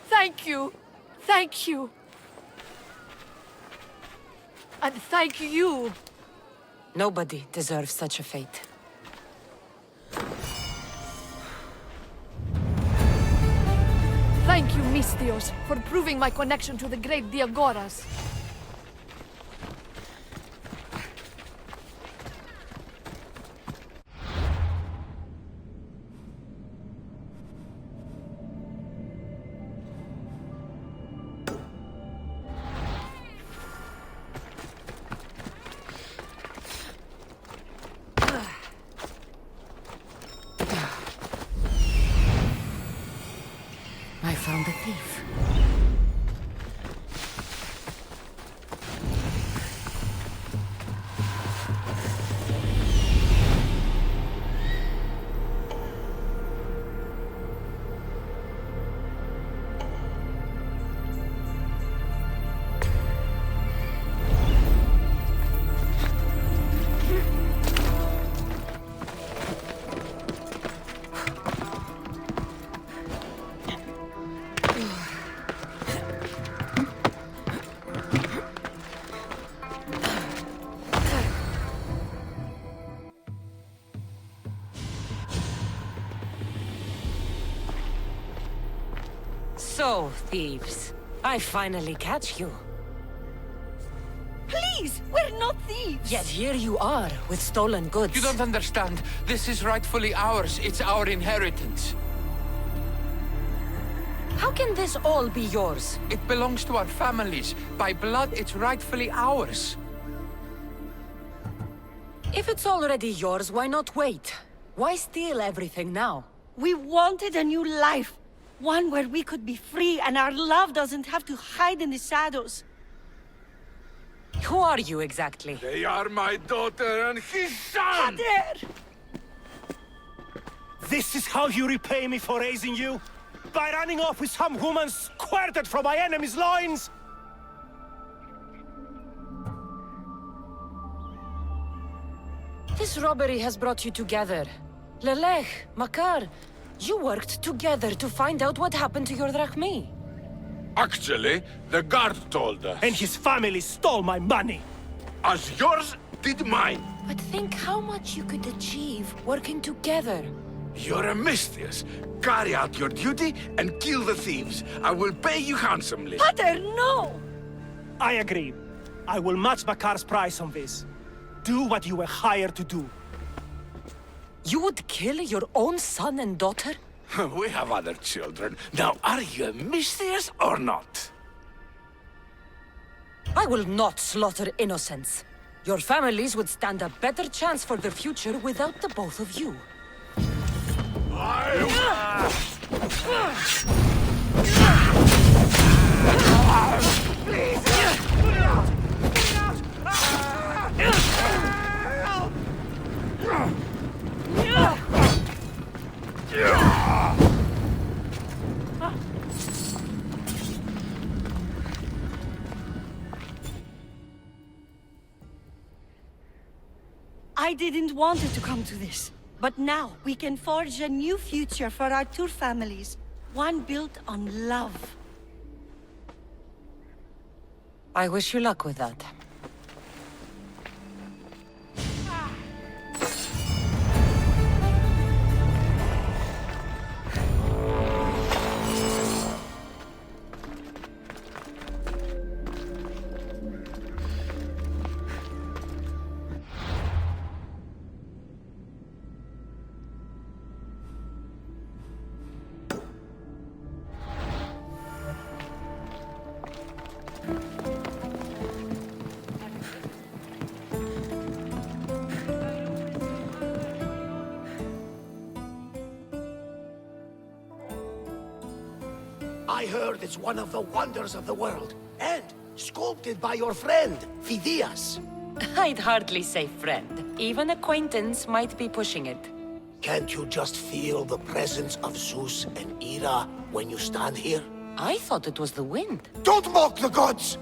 Thank you. Thank you. And thank you. Nobody deserves such a fate. Thank you, Mystios, for proving my connection to the great Diagoras. I found the thief. So, thieves, I finally catch you. Please, we're not thieves! Yet here you are, with stolen goods. You don't understand. This is rightfully ours. It's our inheritance. How can this all be yours? It belongs to our families. By blood, it's rightfully ours. If it's already yours, why not wait? Why steal everything now? We wanted a new life. One where we could be free and our love doesn't have to hide in the shadows. Who are you exactly? They are my daughter and his son! Kader! This is how you repay me for raising you? By running off with some woman squirted from my enemy's loins? This robbery has brought you together. Lelech, Makar, You worked together to find out what happened to your drachmae. Actually, the guard told us. And his family stole my money. As yours did mine. But think how much you could achieve working together. You're a mistress. Carry out your duty and kill the thieves. I will pay you handsomely. Pater, no! I agree. I will match Bakar's price on this. Do what you were hired to do. You would kill your own son and daughter? We have other children. Now, are you a mistress or not? I will not slaughter innocents. Your families would stand a better chance for their future without the both of you. I didn't want it to come to this. But now, we can forge a new future for our two families. One built on love. I wish you luck with that. I heard it's one of the wonders of the world, and sculpted by your friend, Phidias. I'd hardly say friend. Even acquaintance might be pushing it. Can't you just feel the presence of Zeus and Hera when you stand here? I thought it was the wind. Don't mock the gods!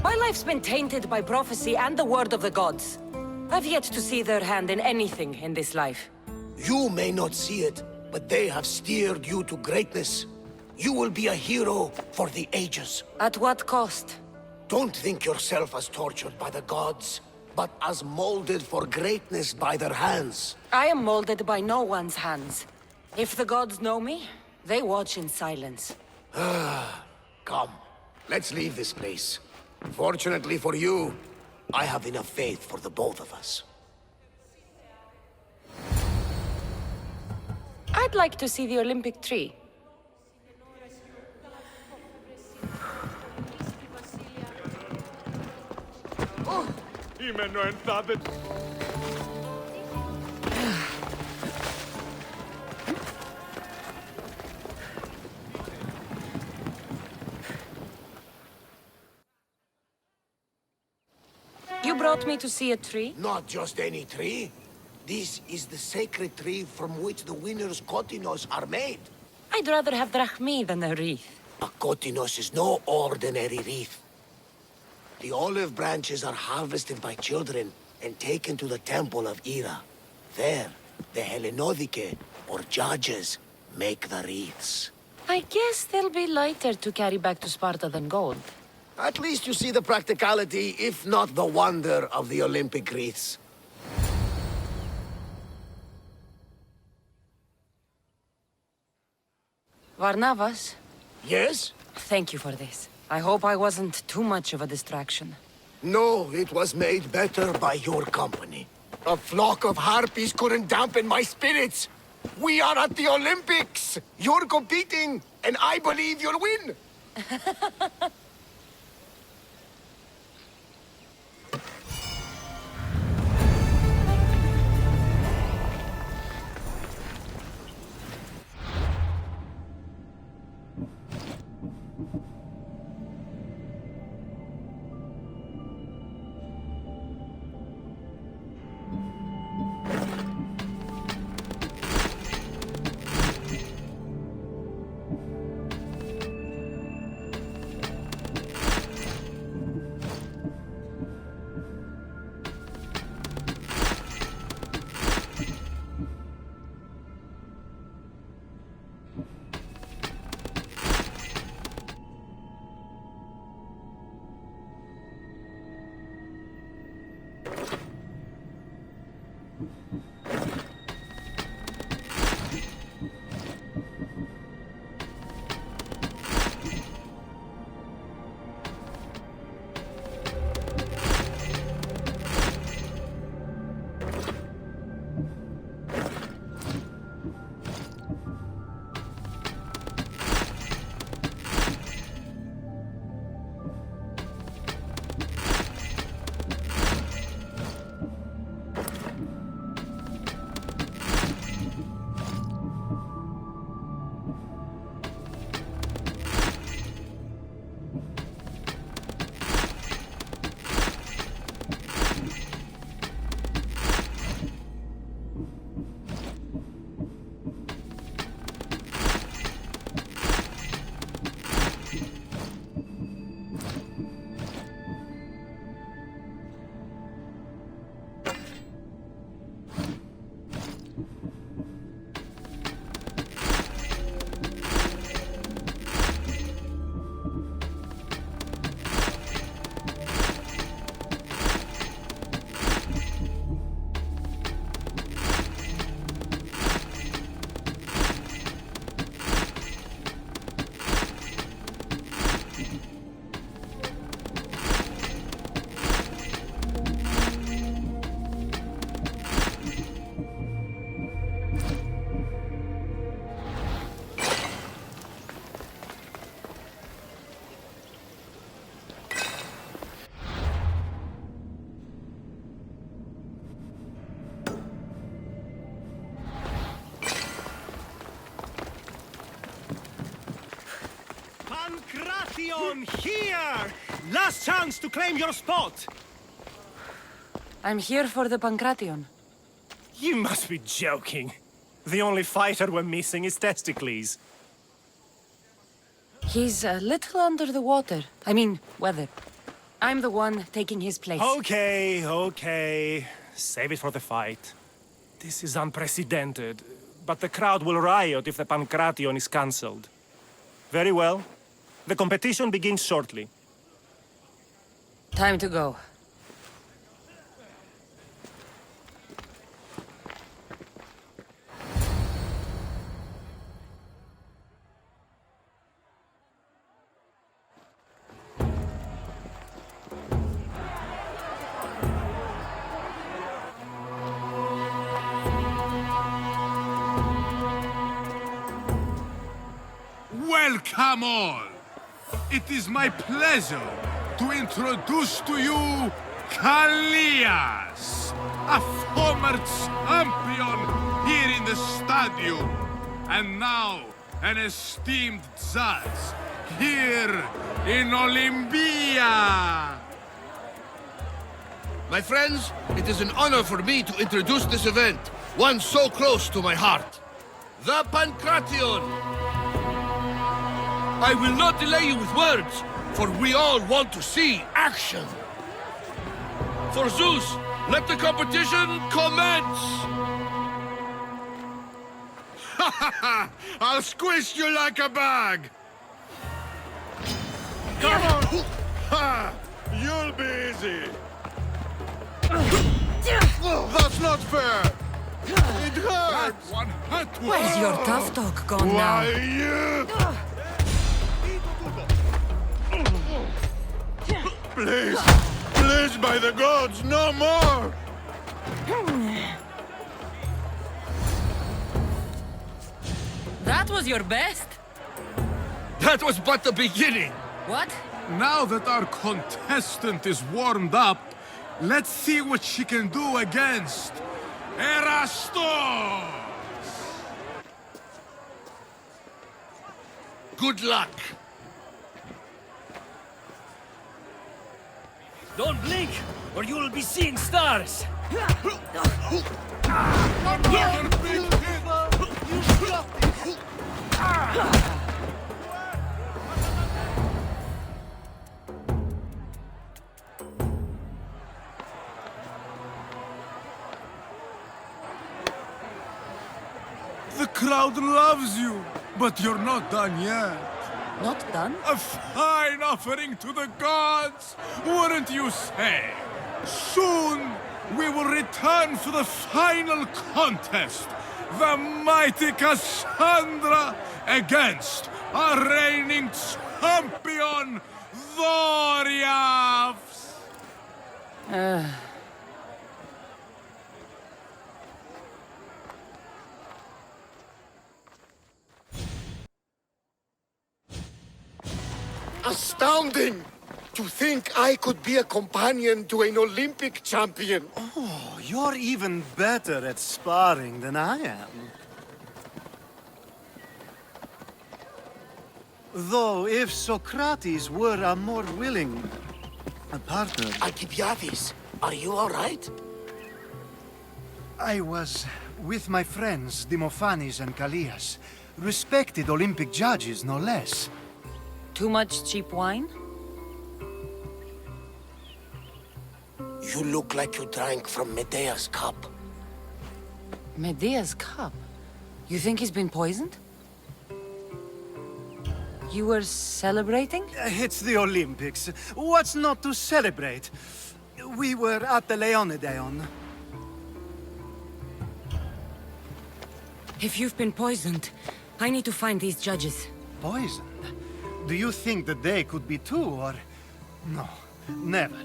My life's been tainted by prophecy and the word of the gods. I've yet to see their hand in anything in this life. You may not see it, but they have steered you to greatness. You will be a hero for the ages. At what cost? Don't think yourself as tortured by the gods, but as molded for greatness by their hands. I am molded by no one's hands. If the gods know me, they watch in silence. Come, let's leave this place. Fortunately for you, I have enough faith for the both of us. I'd like to see the Olympic tree. You brought me to see a tree? Not just any tree. This is the sacred tree from which the winner's kotinos are made. I'd rather have drachmae than a wreath. A kotinos is no ordinary wreath. The olive branches are harvested by children and taken to the temple of Hera. There, the Hellenodike, or judges, make the wreaths. I guess they'll be lighter to carry back to Sparta than gold. At least you see the practicality, if not the wonder, of the Olympic wreaths. Varnavas? Yes? Thank you for this. I hope I wasn't too much of a distraction. No, it was made better by your company. A flock of harpies couldn't dampen my spirits. We are at the Olympics! You're competing, and I believe you'll win! Pancration, here! Last chance to claim your spot! I'm here for the Pancration. You must be joking. The only fighter we're missing is Testicles. He's a little under the water. I mean, weather. I'm the one taking his place. Okay, okay. Save it for the fight. This is unprecedented, but the crowd will riot if the Pancration is cancelled. Very well. The competition begins shortly. Time to go. Welcome all! It is my pleasure to introduce to you Callias, a former champion here in the stadium, and now an esteemed judge here in Olympia. My friends, it is an honor for me to introduce this event, one so close to my heart. The Pancration! I will not delay you with words, for we all want to see action. For Zeus, let the competition commence! Ha ha ha! I'll squish you like a bag! Come on! Ha! You'll be easy! That's not fair! It hurts! Where's your tough talk gone now? Why, you... Please, please, by the gods, no more! That was your best? That was but the beginning! What? Now that our contestant is warmed up, let's see what she can do against Erastos! Good luck! Don't blink, or you will be seeing stars! The crowd loves you, but you're not done yet. Not done? A fine offering to the gods, wouldn't you say? Soon, we will return for the final contest. The mighty Cassandra against our reigning champion, Doriaths. Astounding! To think I could be a companion to an Olympic champion. Oh, you're even better at sparring than I am. Though, if Socrates were a more willing partner... Alcibiades, are you all right? I was with my friends, Demophanes and Callias. Respected Olympic judges, no less. Too much cheap wine? You look like you drank from Medea's cup. Medea's cup? You think he's been poisoned? You were celebrating? It's the Olympics. What's not to celebrate? We were at the Leonideon. If you've been poisoned, I need to find these judges. Poisoned? Do you think that they could be too, or... No, never.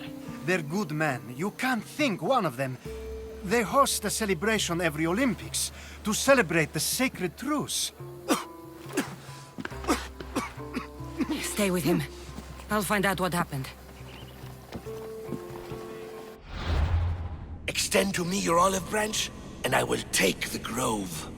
They're good men. You can't think one of them. They host a celebration every Olympics to celebrate the sacred truce. Stay with him. I'll find out what happened. Extend to me your olive branch, and I will take the grove.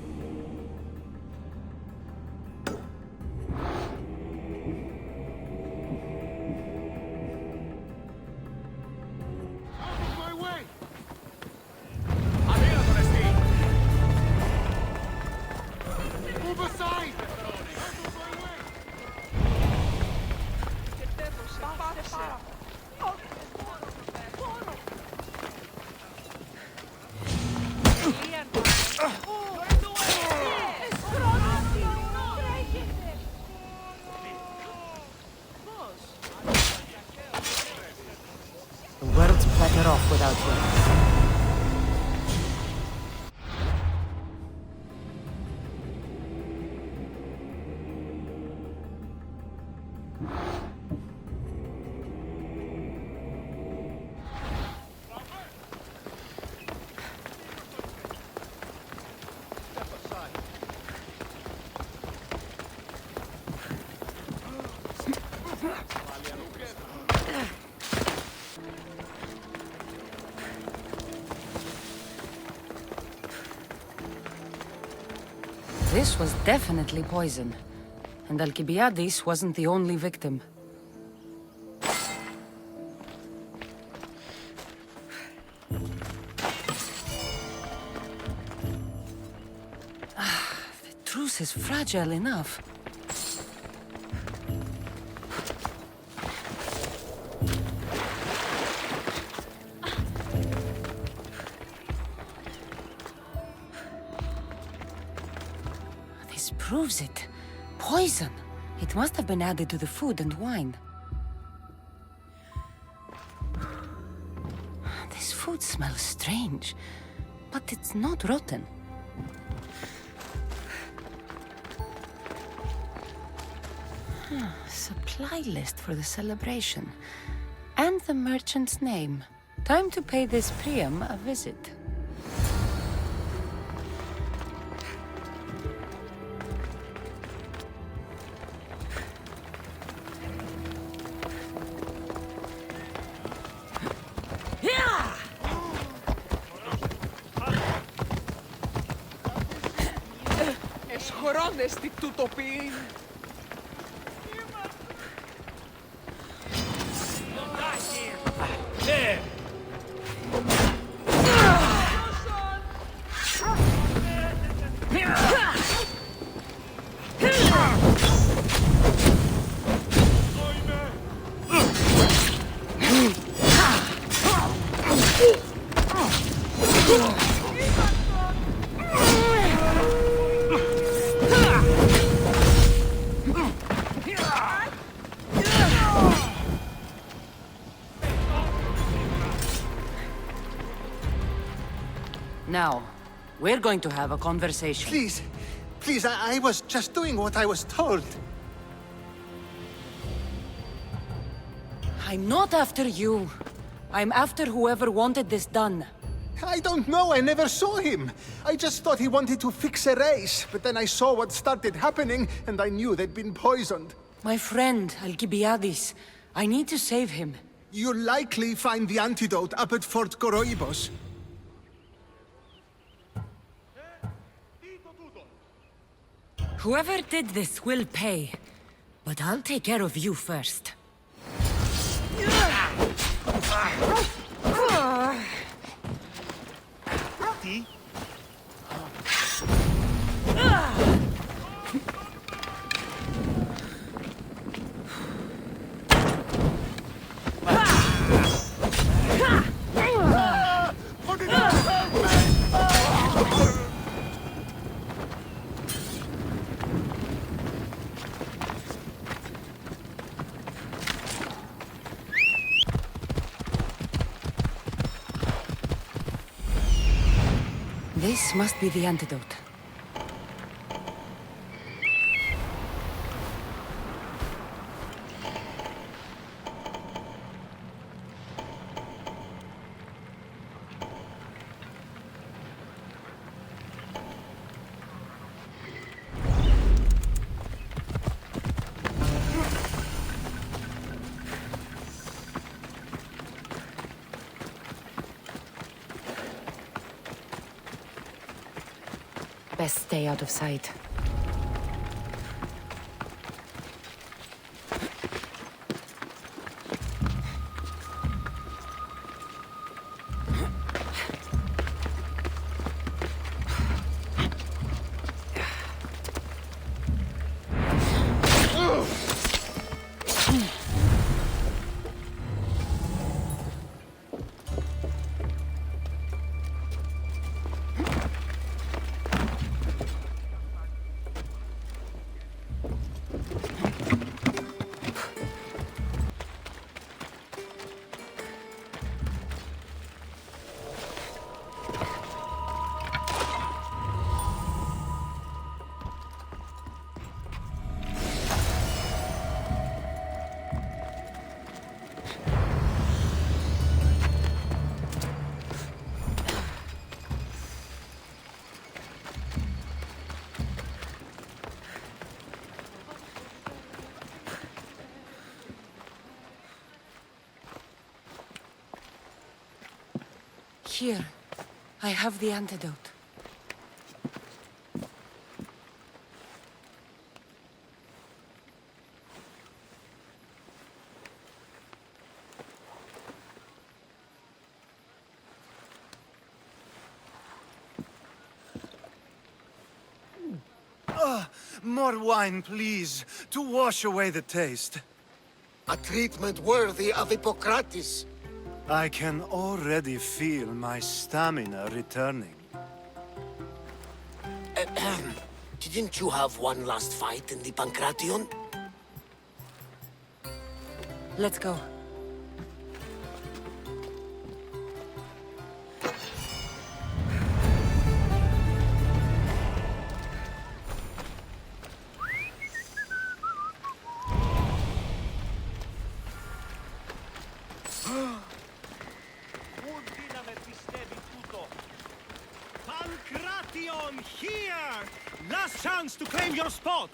better off without you. This was definitely poison. And Alcibiades wasn't the only victim. The truce is fragile enough. Proves it. Poison. It must have been added to the food and wine. This food smells strange, but it's not rotten. Supply list for the celebration. And the merchant's name. Time to pay this Priam a visit. Εσχορώνεστη του τοπίν. Now, we're going to have a conversation. Please, I was just doing what I was told. I'm not after you. I'm after whoever wanted this done. I don't know, I never saw him. I just thought he wanted to fix a race, but then I saw what started happening, and I knew they'd been poisoned. My friend, Alcibiades. I need to save him. You'll likely find the antidote up at Fort Koroibos. Whoever did this will pay. But I'll take care of you first. This must be the antidote. Best stay out of sight. Here, I have the antidote. More wine, please, to wash away the taste. A treatment worthy of Hippocrates. I can already feel my stamina returning. Didn't you have one last fight in the Pancration? Let's go. Pancration, here! Last chance to claim your spot!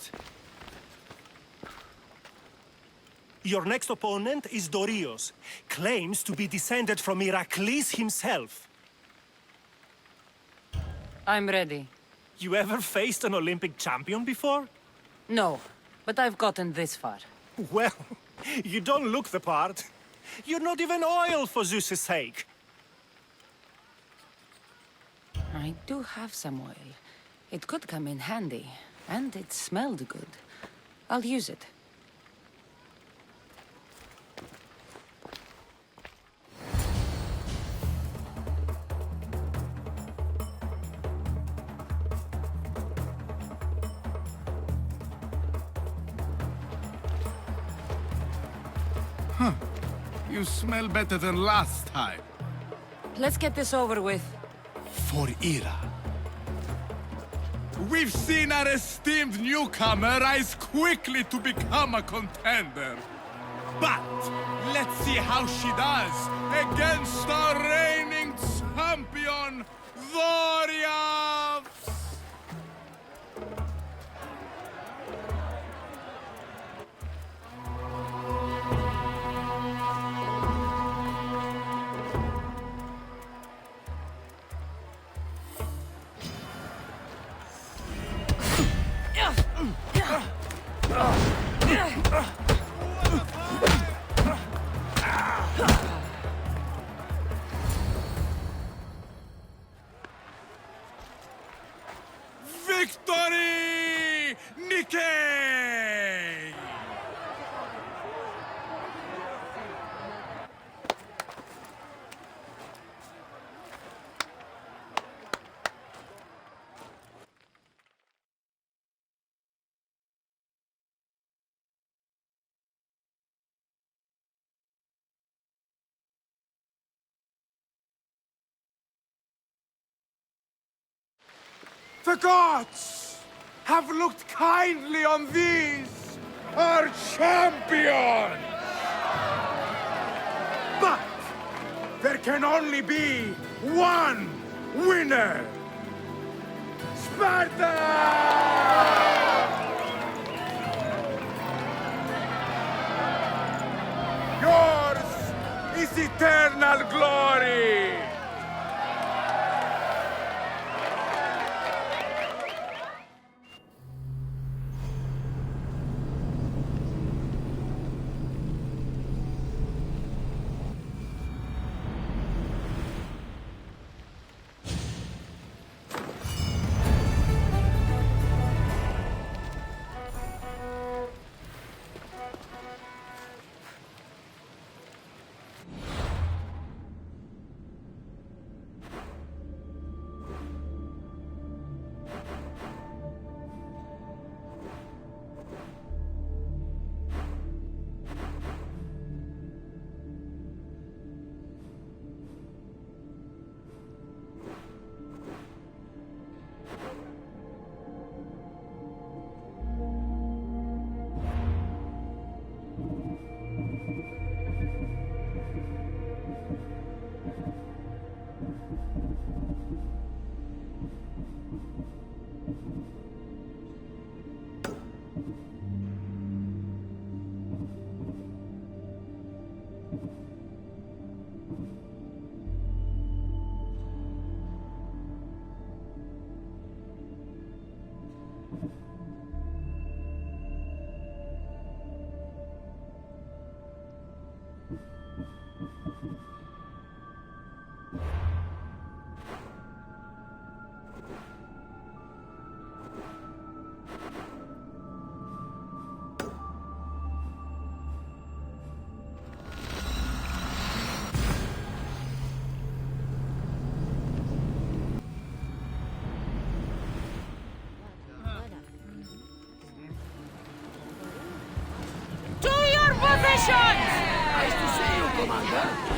Your next opponent is Dorios. Claims to be descended from Heracles himself. I'm ready. You ever faced an Olympic champion before? No, but I've gotten this far. Well, you don't look the part. You're not even oil for Zeus's sake. I do have some oil. It could come in handy, and it smelled good. I'll use it. Huh. You smell better than last time. Let's get this over with. For Ira. We've seen our esteemed newcomer rise quickly to become a contender. But let's see how she does against our reigning champion, Dorios! Victory! Nikkei! The gods have looked kindly on these, our champions! But there can only be one winner! Sparta! Yours is eternal glory! To your positions! Nice to see you, Commander.